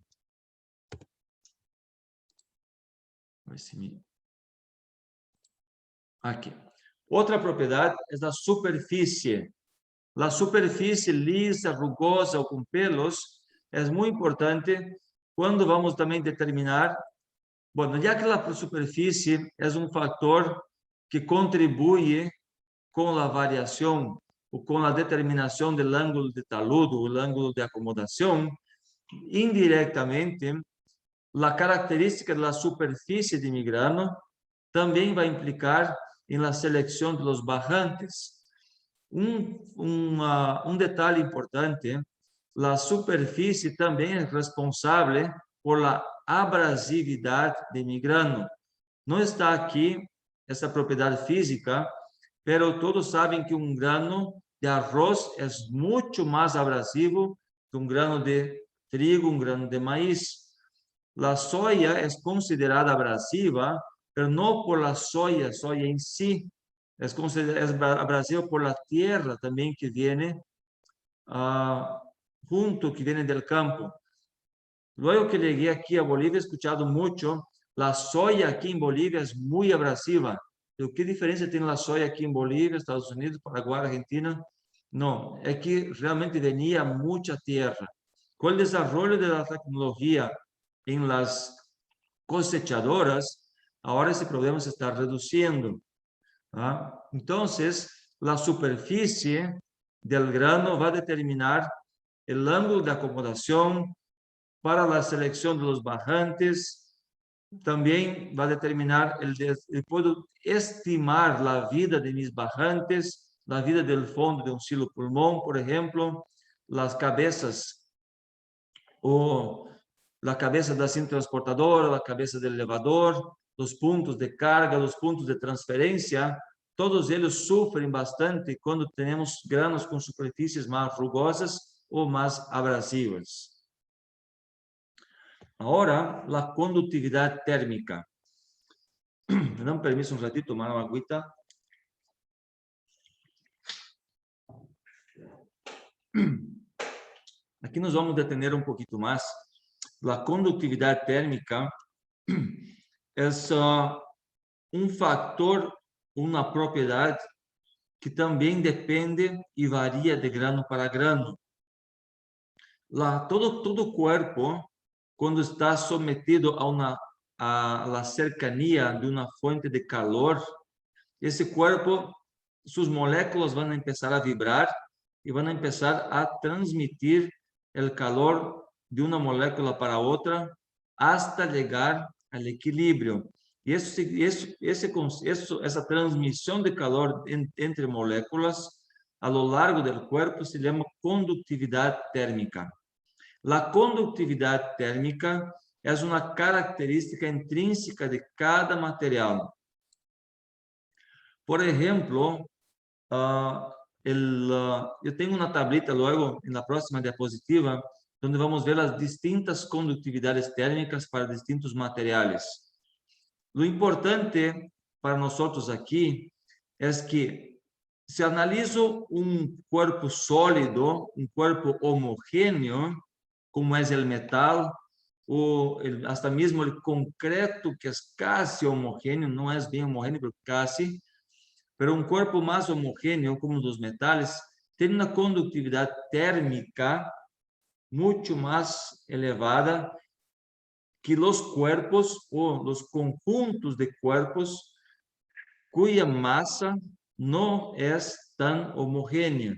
Aqui. Outra propriedade é da superfície. A superfície lisa, rugosa ou com pelos é muito importante quando vamos também determinar Bueno, ya que la superficie es un factor que contribuye con la variación o con la determinación del ángulo de talud o el ángulo de acomodación, indirectamente, la característica de la superficie de mi grano también va a implicar en la selección de los bajantes. Un detalle importante, la superficie también es responsable por la abrasividad de mi grano. No está aquí esa propiedad física, pero todos saben que un grano de arroz es mucho más abrasivo que un grano de trigo, un grano de maíz. La soya es considerada abrasiva, pero no por la soya en sí. Es abrasiva por la tierra también que viene que viene del campo. Luego que llegué aquí a Bolivia, he escuchado mucho, la soya aquí en Bolivia es muy abrasiva. Pero ¿qué diferencia tiene la soya aquí en Bolivia, Estados Unidos, Paraguay, Argentina? No, es que realmente venía mucha tierra. Con el desarrollo de la tecnología en las cosechadoras, ahora ese problema se está reduciendo. Entonces, la superficie del grano va a determinar el ángulo de acomodación para la selección de los bajantes. También va a determinar, puedo estimar la vida de mis bajantes, la vida del fondo de un silo pulmón, por ejemplo, las cabezas o la cabeza da cinta transportadora, la cabeza del elevador, los puntos de carga, los puntos de transferencia, todos ellos sufren bastante cuando tenemos granos con superficies más rugosas o más abrasivas. Ahora, la conductividad térmica. Me dan permiso un ratito, tomar una agüita. Aquí nos vamos a detener un poquito más. La conductividad térmica es un factor, una propiedad que también depende y varía de grano para grano. Todo cuerpo, cuando está sometido a la cercanía de una fuente de calor, ese cuerpo, sus moléculas van a empezar a vibrar y van a empezar a transmitir el calor de una molécula para otra hasta llegar al equilibrio. Y esa transmisión de calor entre moléculas a lo largo del cuerpo se llama conductividad térmica. La conductividad térmica es una característica intrínseca de cada material. Por ejemplo, yo tengo una tablita luego en la próxima diapositiva donde vamos a ver las distintas conductividades térmicas para distintos materiales. Lo importante para nosotros aquí es que si analizo un cuerpo sólido, un cuerpo homogéneo, como es el metal, o hasta mismo el concreto, que es casi homogéneo, no es bien homogéneo, pero casi, pero un cuerpo más homogéneo, como los metales, tiene una conductividad térmica mucho más elevada que los cuerpos o los conjuntos de cuerpos cuya masa no es tan homogénea.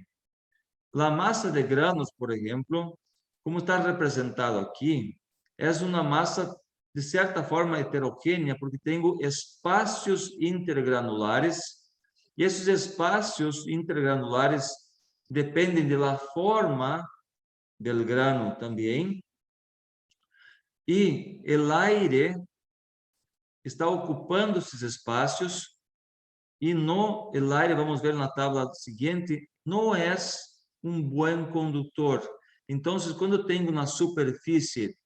La masa de granos, por ejemplo, como está representado aquí, es una masa de cierta forma heterogénea porque tengo espacios intergranulares y esos espacios intergranulares dependen de la forma del grano también. Y el aire está ocupando esos espacios y no, el aire, vamos a ver en la tabla siguiente, no es un buen conductor. Entonces, cuando tengo una superficie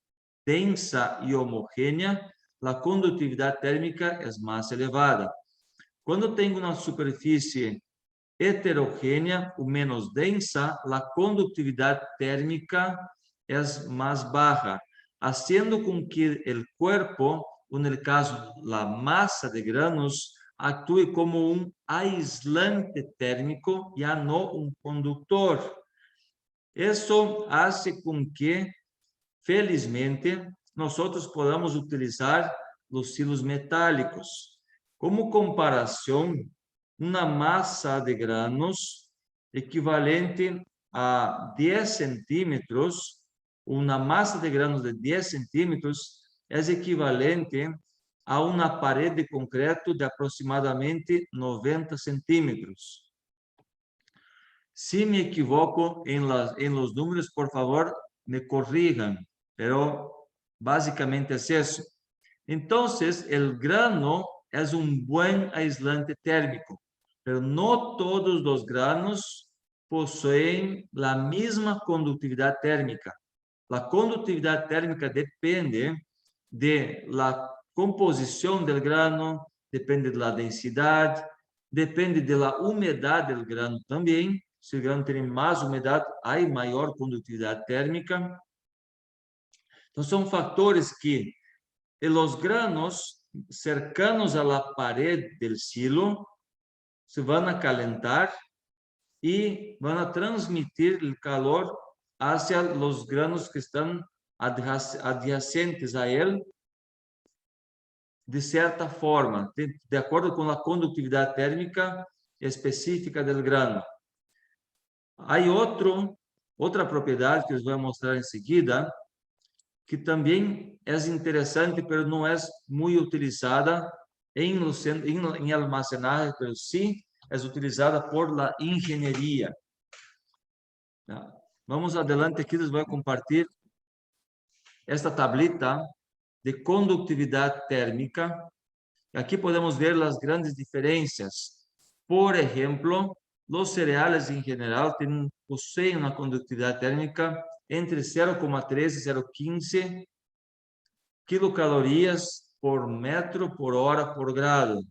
densa y homogénea, la conductividad térmica es más elevada. Cuando tengo una superficie heterogénea o menos densa, la conductividad térmica es más baja, haciendo con que el cuerpo, o en el caso la masa de granos, actúe como un aislante térmico, ya no un conductor. Eso hace con que, felizmente, nosotros podamos utilizar los silos metálicos. Como comparación, una masa de granos equivalente a 10 centímetros, una masa de granos de 10 centímetros es equivalente a una pared de concreto de aproximadamente 90 centímetros. Si me equivoco en los números, por favor, me corrijan, pero básicamente es eso. Entonces, el grano es un buen aislante térmico, pero no todos los granos poseen la misma conductividad térmica. La conductividad térmica depende de la composición del grano, depende de la densidad, depende de la humedad del grano también. Si el grano tiene más humedad, hay mayor conductividad térmica. Entonces, son factores que los granos cercanos a la pared del silo se van a calentar y van a transmitir el calor hacia los granos que están adyacentes a él de cierta forma, de acuerdo con la conductividad térmica específica del grano. Hay otra propiedad que les voy a mostrar enseguida, que también es interesante, pero no es muy utilizada en almacenaje, pero sí es utilizada por la ingeniería. Vamos adelante, aquí les voy a compartir esta tablita de conductividad térmica. Aquí podemos ver las grandes diferencias. Por ejemplo, los cereales en general poseen una conductividad térmica entre 0,3 y 0,15 kilocalorías por metro por hora por grado.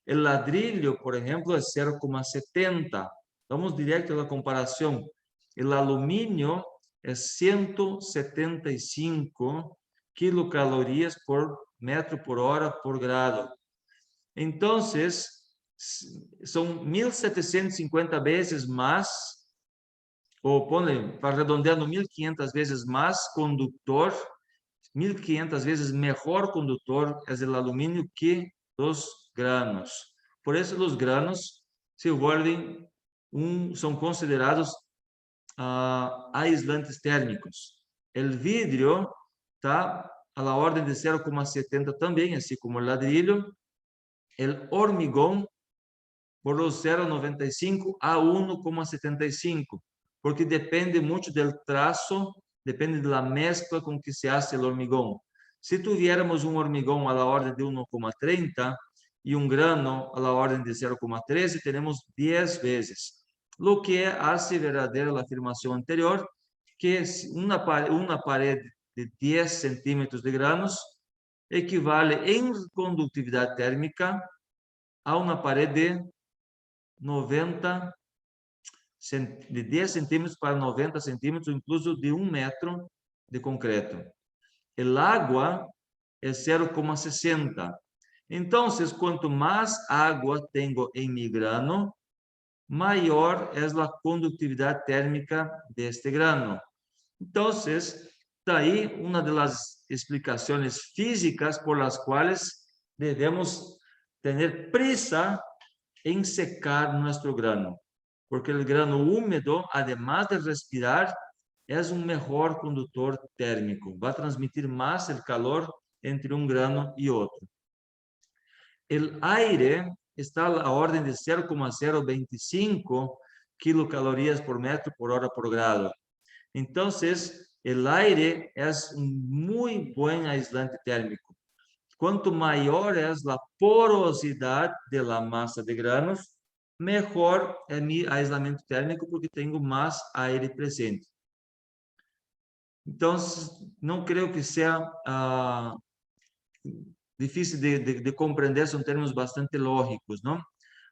El ladrillo, por ejemplo, es 0,70. Vamos directo a la comparación. El aluminio es 175 kilocalorías por metro por hora por grado. Entonces, son 1.750 veces más, o ponle, para redondeando, 1.500 veces más conductor, 1.500 veces mejor conductor es el aluminio que los granos. Por eso los granos se vuelven son considerados aislantes térmicos. El vidrio está a la orden de 0,70 también, así como el ladrillo. El hormigón por los 0,95 a 1,75, porque depende mucho del trazo, depende de la mezcla con que se hace el hormigón. Si tuviéramos un hormigón a la orden de 1,30 y un grano a la orden de 0,13, tenemos 10 veces. Lo que hace verdadera la afirmación anterior, que es una pared de 10 centímetros de granos equivale en conductividad térmica a una pared de 10 centímetros para 90 centímetros, incluso de 1 metro de concreto. El agua es 0,60. Entonces, cuanto más agua tengo en mi grano, mayor es la conductividad térmica de este grano. Entonces, está ahí una de las explicaciones físicas por las cuales debemos tener prisa en secar nuestro grano, porque el grano húmedo, además de respirar, es un mejor conductor térmico, va a transmitir más el calor entre un grano y otro. El aire está a la orden de 0,025 kilocalorías por metro por hora por grado. Entonces, el aire es un muy buen aislante térmico. Cuanto mayor es la porosidad de la masa de granos, mejor es mi aislamiento térmico porque tengo más aire presente. Entonces, no creo que sea difícil de comprender, son términos bastante lógicos, ¿no?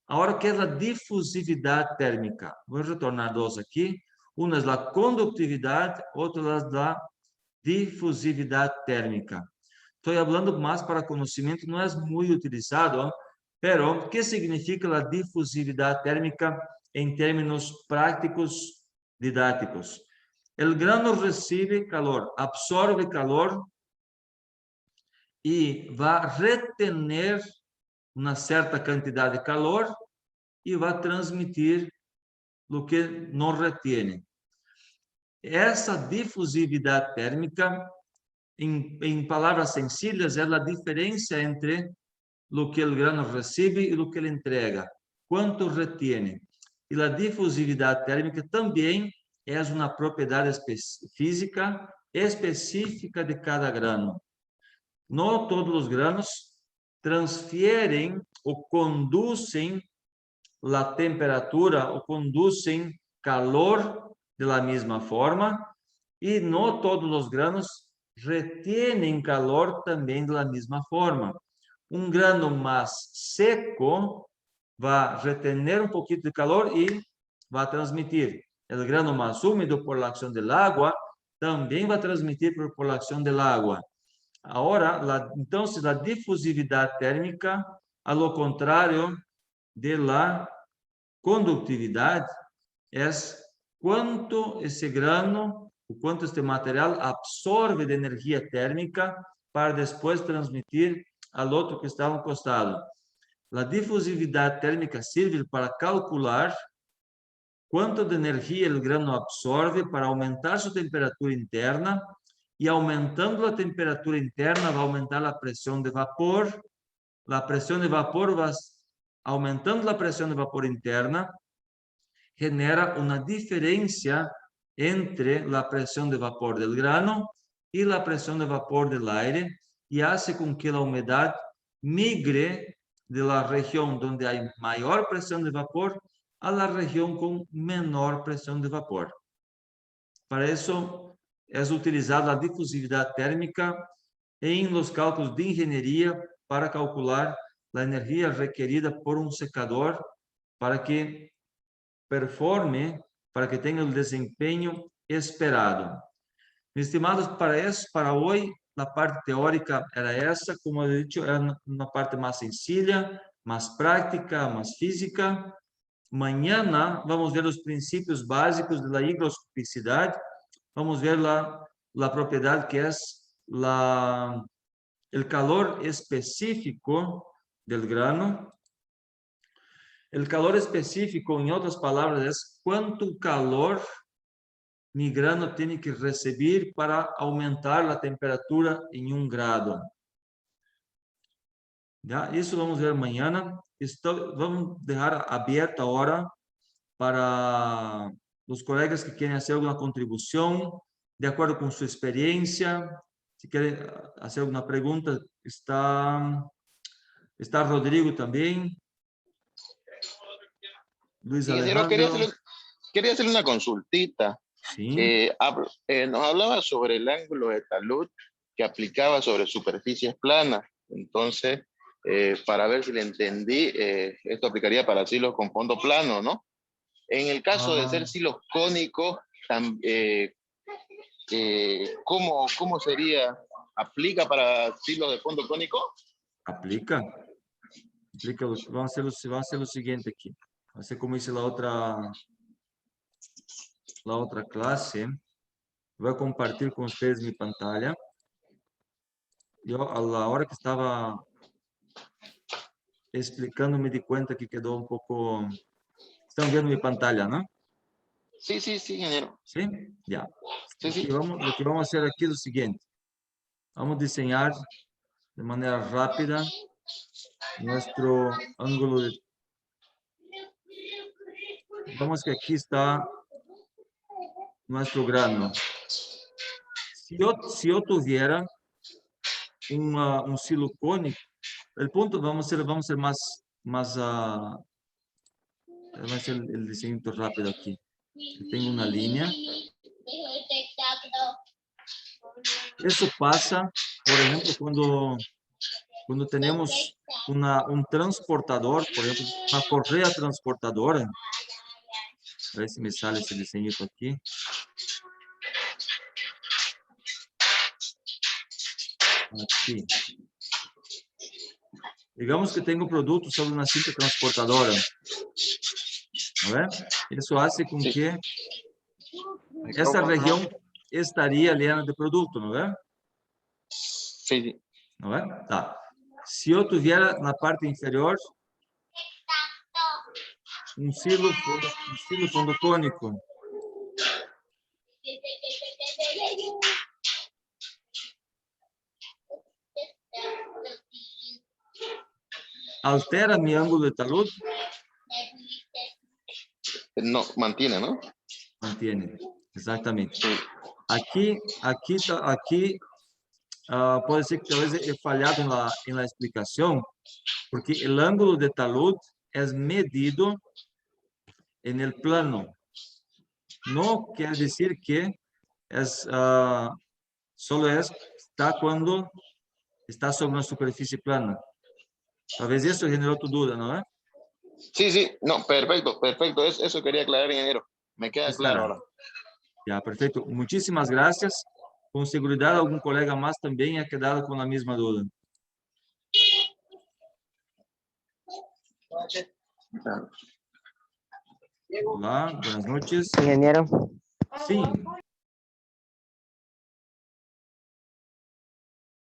Ahora, ¿qué es la difusividad térmica? Voy a retornar dos aquí. Una es la conductividad, otra es la difusividad térmica. Estoy hablando más para conocimiento, no es muy utilizado, pero ¿qué significa la difusividad térmica en términos prácticos didácticos? El grano recibe calor, absorbe calor e vai retener uma certa quantidade de calor e vai transmitir o que não retém. Essa difusividade térmica, em palavras sencillas, é a diferença entre o que o grano recebe e o que ele entrega, quanto retém. E a difusividade térmica também é uma propriedade física específica de cada grano. Não todos os granos transferem ou conduzem a temperatura ou conduzem calor de la mesma forma, e não todos os granos retêm calor também de la mesma forma. Um grano mais seco vai retener um pouquinho de calor e vai transmitir. O grano mais úmido, por la acción del agua, também vai transmitir por la acción del agua. Agora, então, a difusividade térmica, ao contrário de la condutividade, é quanto esse grano, o quanto este material absorve de energia térmica para depois transmitir ao outro que está ao costado. A difusividade térmica serve para calcular quanto de energia o grano absorve para aumentar sua temperatura interna, e aumentando a temperatura interna vai aumentar a pressão de vapor. A pressão de vapor vai aumentando a pressão de vapor interna, genera uma diferença entre a pressão de vapor do grano e a pressão de vapor do aire, e hace com que a umidade migre de la região onde há maior pressão de vapor a la região com menor pressão de vapor. Para isso, é utilizada a difusividade térmica em los cálculos de engenharia para calcular a energia requerida por um secador para que performe, para que tenha o desempenho esperado. Meus estimados, para hoje, a parte teórica era essa, como eu disse, era uma parte mais sencilla, mais prática, mais física. Mañana vamos ver os princípios básicos da higroscopicidade. Vamos ver a propriedade que é o calor específico del grano. O calor específico, em outras palavras, é quanto calor mi grano tem que receber para aumentar a temperatura em 1 grado. ¿Ya? Isso vamos ver amanhã. Vamos deixar aberta agora para os colegas que querem fazer alguma contribuição, de acordo com sua experiência. Se querem fazer alguma pergunta, está Rodrigo também. Luis Alejandro. Quería hacerle una consultita. Sí. Nos hablaba sobre el ángulo de talud que aplicaba sobre superficies planas. Entonces, para ver si le entendí, esto aplicaría para silos con fondo plano, ¿no? En el caso de ser silos cónicos, ¿cómo sería? ¿Aplica para silos de fondo cónico? Aplica. Vamos a hacer lo siguiente aquí. Vai ser como hice la otra clase. Voy a compartir con ustedes mi pantalla. Yo a la hora que estaba explicando me di cuenta que quedó un poco... ¿Están viendo mi pantalla, no? Sí, ingeniero. ¿Sí? Ya. Sí. Lo que vamos a hacer aquí es lo siguiente. Vamos a diseñar de manera rápida nuestro ángulo de... Vamos que aquí está nuestro grano. Si yo tuviera un silo cónico, el punto, vamos a ser más va a ser el diseño rápido aquí. Yo tengo una línea. Eso pasa, por ejemplo, cuando tenemos un transportador, por ejemplo, una correa transportadora. A ver si me sale ese diseñito aquí. Aquí. Digamos que tengo producto sobre una cinta transportadora. ¿No ve? Eso hace con que esta región estaría llena de producto, ¿no ve? Sí. não é? Tá. Se eu tiver na parte inferior um silo fondocônico, altera mi ângulo de talude? No, mantiene, ¿no? Mantiene, exatamente. Sí. Aqui pode ser que talvez he falhado em la explicação, porque o ângulo de talud é medido en el plano. No quiere decir que es, solo está cuando está sobre una superficie plana. Tal vez eso generó tu duda, ¿no? Sí, sí, no, perfecto, perfecto. Eso quería aclarar, ingeniero. Me queda claro ahora. Ya, perfecto. Muchísimas gracias. Con seguridad algún colega más también ha quedado con la misma duda. Hola, buenas noches. Ingeniero. Sí.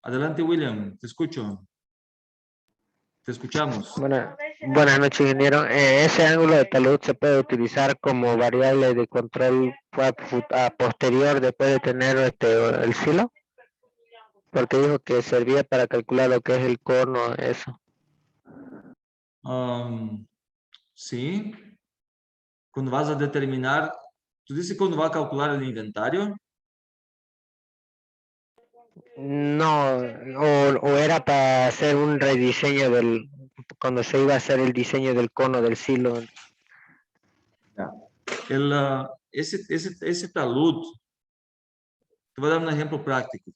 Adelante, William, te escucho. Te escuchamos. Buenas noches, ingeniero. ¿Ese ángulo de talud se puede utilizar como variable de control a posterior después de tener el silo? Porque dijo que servía para calcular lo que es el cono, eso. Sí. Cuando vas a determinar, tú dices cuando vas a calcular el inventario. No, o era para hacer un rediseño cuando se iba a hacer el diseño del cono del silo. Esse talud, te voy a dar un ejemplo práctico.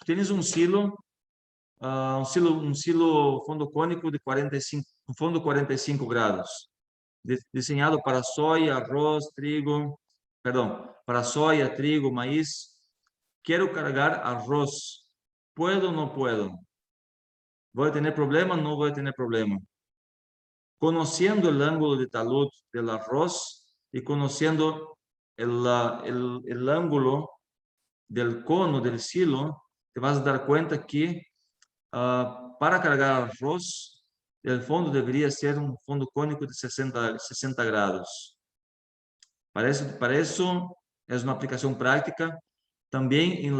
Tienes un silo fondocônico de 45, fondo 45 grados, diseñado para soya, arroz, trigo, para soya, trigo, maíz. Quiero cargar arroz. ¿Puedo o no puedo? ¿Voy a tener problema o no voy a tener problema? Conociendo el ángulo de talud del arroz y conociendo el ángulo del cono del silo, te vas a dar cuenta que para cargar arroz, el fondo debería ser un fondo cónico de 60 grados. Para eso es una aplicación práctica. También en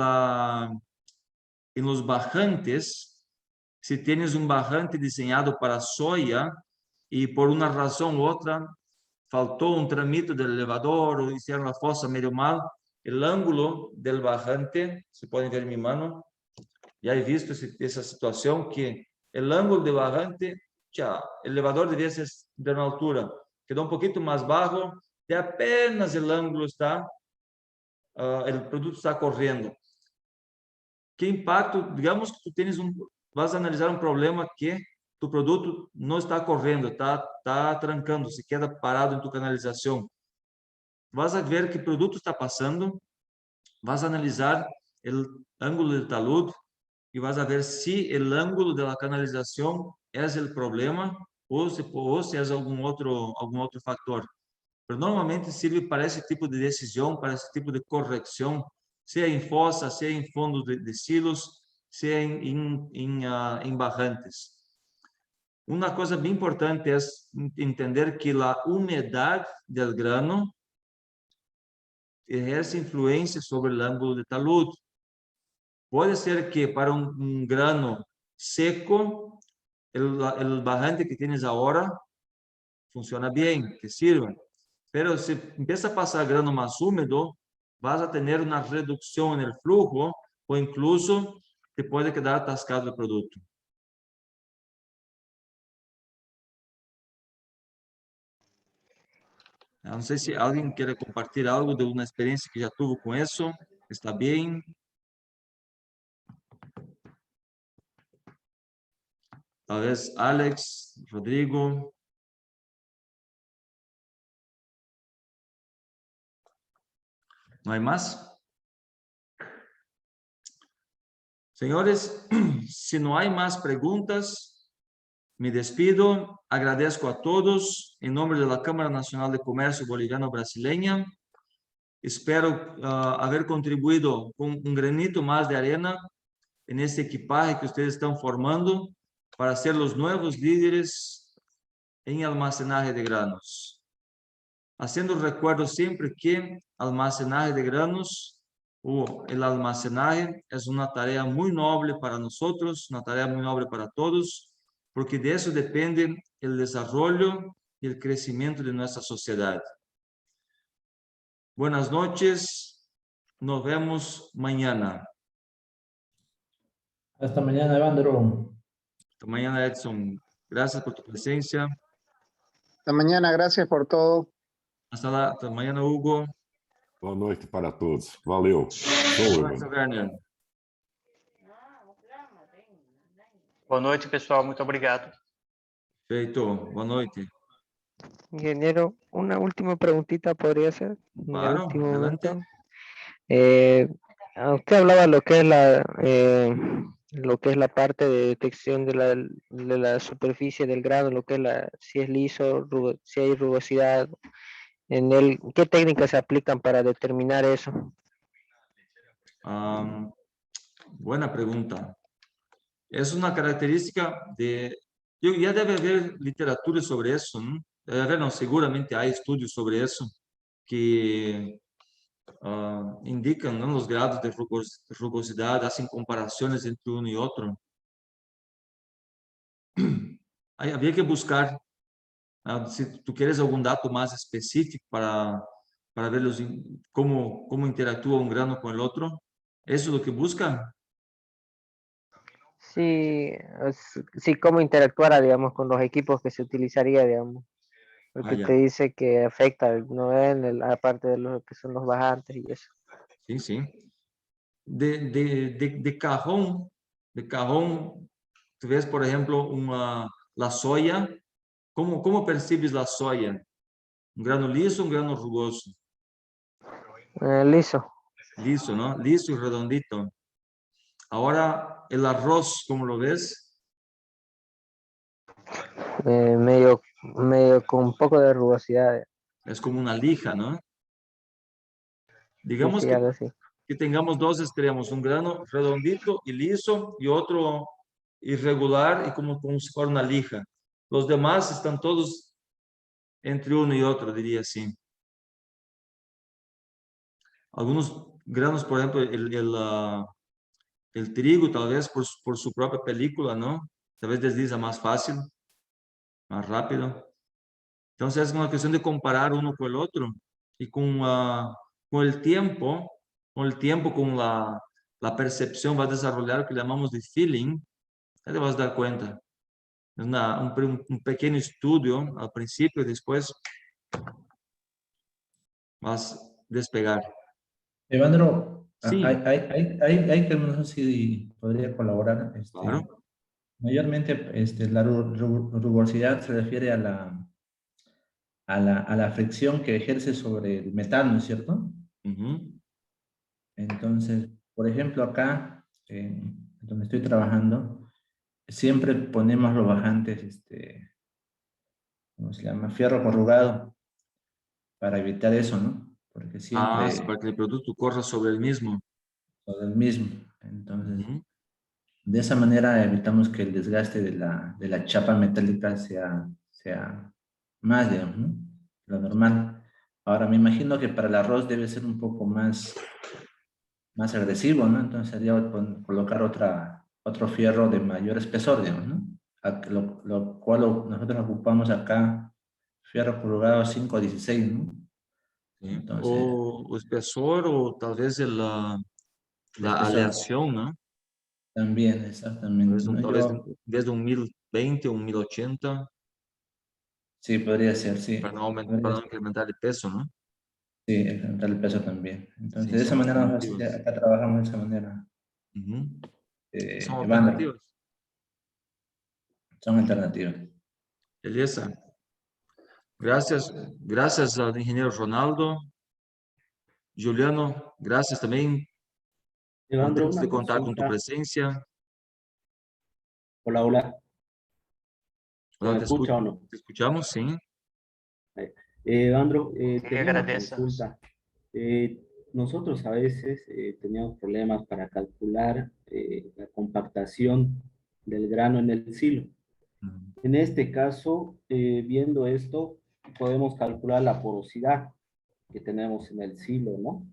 los bajantes, si tienes un bajante diseñado para soya y por una razón u otra faltó un tramito del elevador o hicieron la fosa medio mal, el ángulo del bajante, se pueden ver en mi mano, ya he visto esa situación que el ángulo de bajante, ya, el elevador debía ser de una altura, quedó un poquito más bajo, y apenas el ángulo está, el producto está corriendo. ¿Qué impacto? Digamos que tú vas a analizar un problema que tu produto no está corriendo, está trancando, se queda parado en tu canalización. Vas a ver qué producto está pasando, vas a analizar el ángulo de talud y vas a ver si el ángulo de la canalización es el problema o si es algún otro factor. Pero normalmente sirve para ese tipo de decisión, para ese tipo de corrección, sea en fosa, sea en fondos de silos, sea en bajantes. Una cosa bien importante es entender que la humedad del grano ejerce influencia sobre el ángulo de talud. Puede ser que para un grano seco, el bajante que tienes ahora funciona bien, que sirve. Pero si empieza a pasar grano más húmedo, vas a tener una reducción en el flujo o incluso te puede quedar atascado el producto. No sé si alguien quiere compartir algo de una experiencia que ya tuvo con eso. ¿Está bien? Tal vez Alex, Rodrigo. ¿No hay más? Señores, si no hay más preguntas, me despido. Agradezco a todos en nombre de la Cámara Nacional de Comercio Boliviano-Brasileña. Espero haber contribuido con un granito más de arena en ese equipaje que ustedes están formando para ser los nuevos líderes en almacenaje de granos. Haciendo recuerdo siempre que almacenaje de granos o el almacenaje es una tarea muy noble para nosotros, una tarea muy noble para todos, porque de eso depende el desarrollo y el crecimiento de nuestra sociedad. Buenas noches, nos vemos mañana. Hasta mañana, Evandro. Hasta mañana, Edson. Gracias por tu presencia. Hasta mañana, gracias por todo. Hasta mañana, Hugo. Boa noite para todos. Valeu. Show, Boa noite, Evandro. Werner. Boa noite, pessoal. Muito obrigado. Perfeito. Boa noite. Ingeniero, una última preguntita podría ser. En el Claro, último adelante. momento. Usted hablaba lo que es la parte de detección de la superficie del grano, lo que es si es liso, si hay rugosidad en él. ¿Qué técnicas se aplican para determinar eso? Buena pregunta. Es una característica de... Ya debe haber literatura sobre eso, ¿no? Debe haber, no, seguramente hay estudios sobre eso que indican, ¿no?, los grados de rugosidad, hacen comparaciones entre uno y otro. Había que buscar, si tú quieres algún dato más específico para ver cómo interactúa un grano con el otro. ¿Eso es lo que buscan? Sí, sí, cómo interactuara, digamos, con los equipos que se utilizaría, digamos. Porque Ya. te dice que afecta, ¿no? Aparte de lo que son los bajantes y eso. Sí, sí. De cajón, tú ves, por ejemplo, la soya. ¿Cómo percibes la soya? ¿Un grano liso o un grano rugoso? Liso, Liso, ¿no? Liso y redondito. Ahora, el arroz, ¿cómo lo ves? medio con un poco de rugosidad. Es como una lija, ¿no? Sí, Digamos sí, algo así. que tengamos dos extremos, un grano redondito y liso y otro irregular y como si fuera una lija. Los demás están todos entre uno y otro, diría así. Algunos granos, por ejemplo, el trigo, tal vez por su propia película, ¿no? Tal vez desliza más fácil, más rápido. Entonces es una cuestión de comparar uno con el otro y con el tiempo, con la percepción, va a desarrollar lo que llamamos de feeling. Ya te vas a dar cuenta. Es un pequeño estudio al principio y después vas a despegar. Evandro, Sí, hay que no sé si podría colaborar. claro. Mayormente la rugosidad se refiere a la fricción que ejerce sobre el metal, ¿no es cierto? Ujú. Entonces, por ejemplo, acá, donde estoy trabajando, siempre ponemos los bajantes, ¿cómo se llama? Fierro corrugado, para evitar eso, ¿no? Porque siempre Para que el producto corra sobre el mismo. todo el mismo. Entonces, Ujú. de esa manera evitamos que el desgaste de la chapa metálica sea más, digamos, ¿no? Lo normal. Ahora, me imagino que para el arroz debe ser un poco más agresivo, ¿no? Entonces sería colocar otro fierro de mayor espesor, digamos, ¿no? Lo cual nosotros ocupamos acá, fierro corrugado 516, ¿no? Sí. Entonces, O espesor o tal vez la el espesor aleación, ¿no? también, exactamente, ¿no? Tal vez desde un 1020 o un 1080 Sí, podría ser, para sí. para no incrementar el peso, ¿no? Sí, enfrentar el peso también. Entonces, Sí, de esa son manera, nosotros alternativas. acá trabajamos de esa manera. Ujú. Son Evandro, alternativas. son alternativas. Beleza. Gracias al ingeniero Ronaldo. Juliano, gracias también. Evandro, Contentos una de contar con tu consulta. presencia. Hola, hola. ¿Se Hola, me escucha o no? te escuchamos, sí. Evandro, Que tenía una agradeça. consulta. nosotros a veces teníamos problemas para calcular la compactación del grano en el silo. En este caso, viendo esto, podemos calcular la porosidad que tenemos en el silo, ¿no?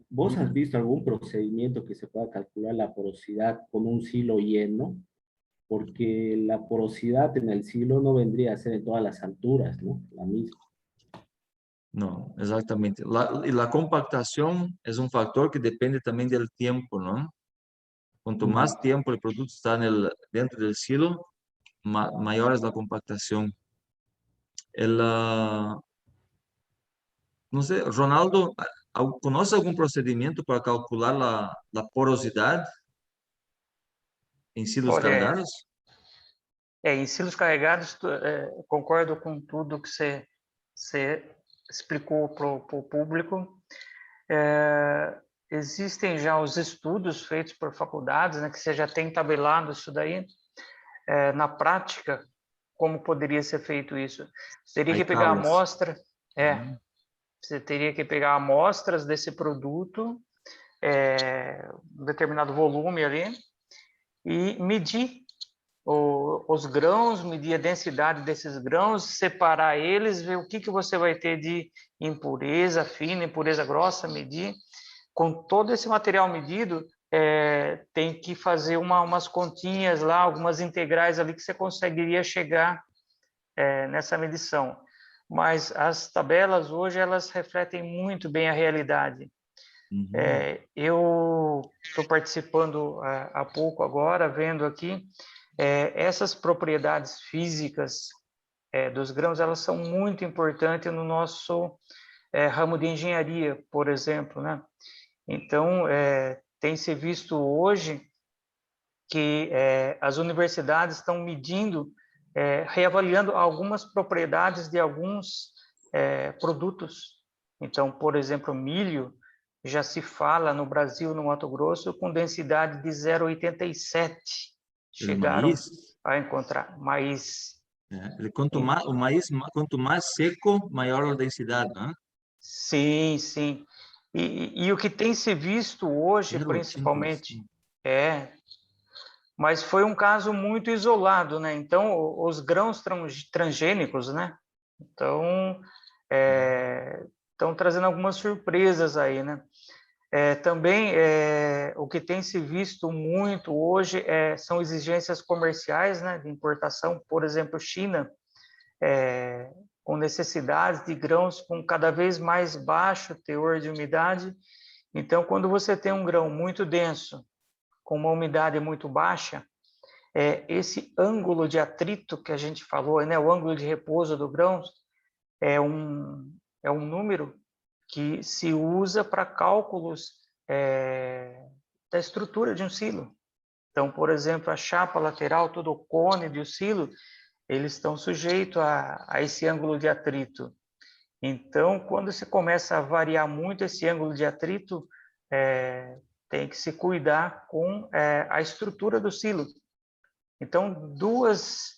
¿Vos has visto algún procedimiento que se pueda calcular la porosidad con un silo lleno? Porque la porosidad en el silo no vendría a ser en todas las alturas, ¿no? La misma. No, exactamente. Y la compactación es un factor que depende también del tiempo, ¿no? Cuanto más tiempo el producto está dentro del silo, mayor es la compactación. No sé, Ronaldo, ¿conoce algún procedimiento para calcular la porosidad en silos cargados? Em silos carregados, concordo com tudo que você explicou para o público. Existem já os estudos feitos por faculdades, né, que você já tem tabelado isso daí. Na prática, como poderia ser feito isso? Você teria que pegar a amostra, você teria que pegar amostras desse produto, um determinado volume ali, e medir os grãos, medir a densidade desses grãos, separar eles, ver o que você vai ter de impureza fina, impureza grossa, medir. Com todo esse material medido, tem que fazer umas continhas lá, algumas integrais ali que você conseguiria chegar nessa medição. Mas as tabelas hoje, elas refletem muito bem a realidade. Eu estou participando há pouco agora, vendo aqui, essas propriedades físicas dos grãos, elas são muito importantes no nosso ramo de engenharia, por exemplo, né? Então, tem se visto hoje que as universidades estão medindo, reavaliando algumas propriedades de alguns produtos. Então, por exemplo, milho, já se fala no Brasil, no Mato Grosso, com densidade de 0,87. Chegaram a encontrar maíz. O maíz, quanto mais seco, maior a densidade, né? Sim, sim. E o que tem se visto hoje, principalmente, mas foi um caso muito isolado, né? Então, os grãos transgênicos, né? Então, estão trazendo algumas surpresas aí, né? Também, o que tem se visto muito hoje são exigências comerciais, né, de importação. Por exemplo, China, com necessidades de grãos com cada vez mais baixo teor de umidade. Então, quando você tem um grão muito denso, com uma umidade muito baixa, esse ângulo de atrito que a gente falou, né, o ângulo de repouso do grão, é um número que se usa para cálculos da estrutura de um silo. Então, por exemplo, a chapa lateral, todo o cone do silo, eles estão sujeitos a esse ângulo de atrito. Então, quando se começa a variar muito esse ângulo de atrito, tem que se cuidar com a estrutura do silo. Então, duas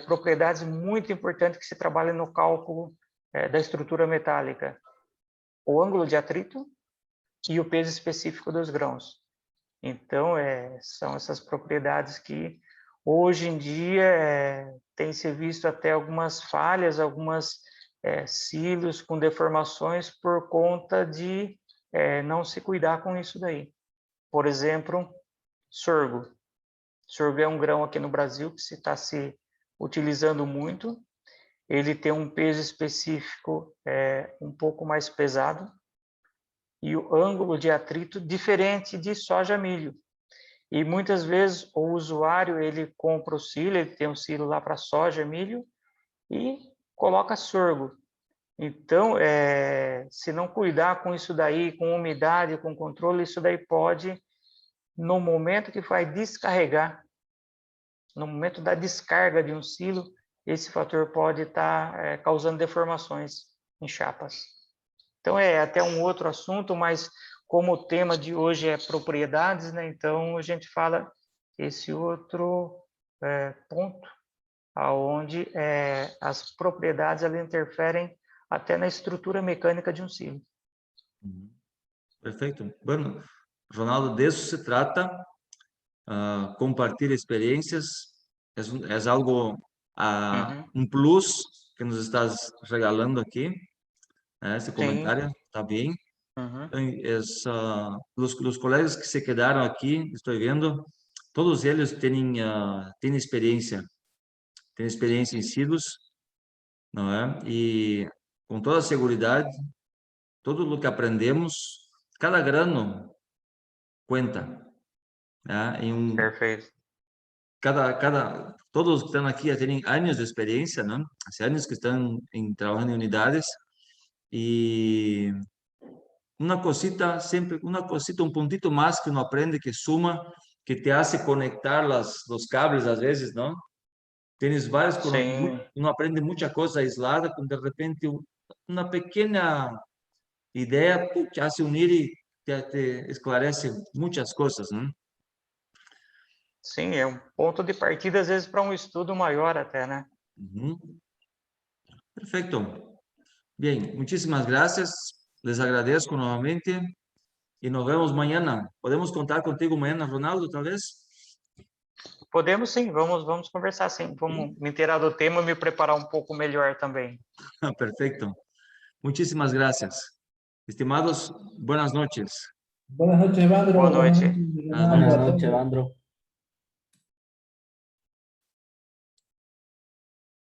propriedades muito importantes que se trabalha no cálculo da estrutura metálica: o ângulo de atrito e o peso específico dos grãos. Então, são essas propriedades que, hoje em dia, tem se visto até algumas falhas, algumas silos com deformações por conta de não se cuidar com isso daí. Por exemplo, sorgo. Sorgo é um grão aqui no Brasil que se está se utilizando muito. Ele tem um peso específico um pouco mais pesado e o ângulo de atrito diferente de soja-milho. E muitas vezes o usuário, ele compra o silo, ele tem um silo lá para soja-milho e coloca sorgo. Então, se não cuidar com isso daí, com umidade, com controle, isso daí pode, no momento que vai descarregar, no momento da descarga de um silo, esse fator pode estar causando deformações em chapas. Então, é até um outro assunto, mas como o tema de hoje é propriedades, né? Então a gente fala esse outro ponto, aonde as propriedades elas interferem até na estrutura mecânica de um silo. Perfecto. Bueno, Ronaldo, de eso se trata, compartir experiencias. Es algo, un plus que nos estás regalando aquí. Ese comentario, está bien. Los colegas que se quedaron aquí, estoy viendo, todos ellos tienen experiencia en silos, ¿no? Y con toda seguridad, todo lo que aprendemos, cada grano cuenta. Perfeito. Todos que están aquí ya tienen años de experiencia, ¿no? Hace años que están trabajando en unidades y una cosita, siempre una cosita, un puntito más que uno aprende, que suma, que te hace conectar los cables a veces, ¿no? Tienes varios, uno aprende mucha cosa aislada, con de repente una pequeña idea te hace unir y te esclarece muchas cosas, ¿no? Sim, é um ponto de partida, às vezes, para um estudo maior até, né? Perfecto. Bien, muchísimas gracias. Les agradezco nuevamente y nos vemos mañana. ¿Podemos contar contigo mañana, Ronaldo, tal vez? Podemos sim, vamos conversar sim. Vamos me inteirar do tema e me preparar um pouco melhor também. Perfecto. Muchísimas gracias. Estimados, buenas noches. Buenas noches, Evandro. Boa noite. Buenas noches, Buenas noches, Evandro.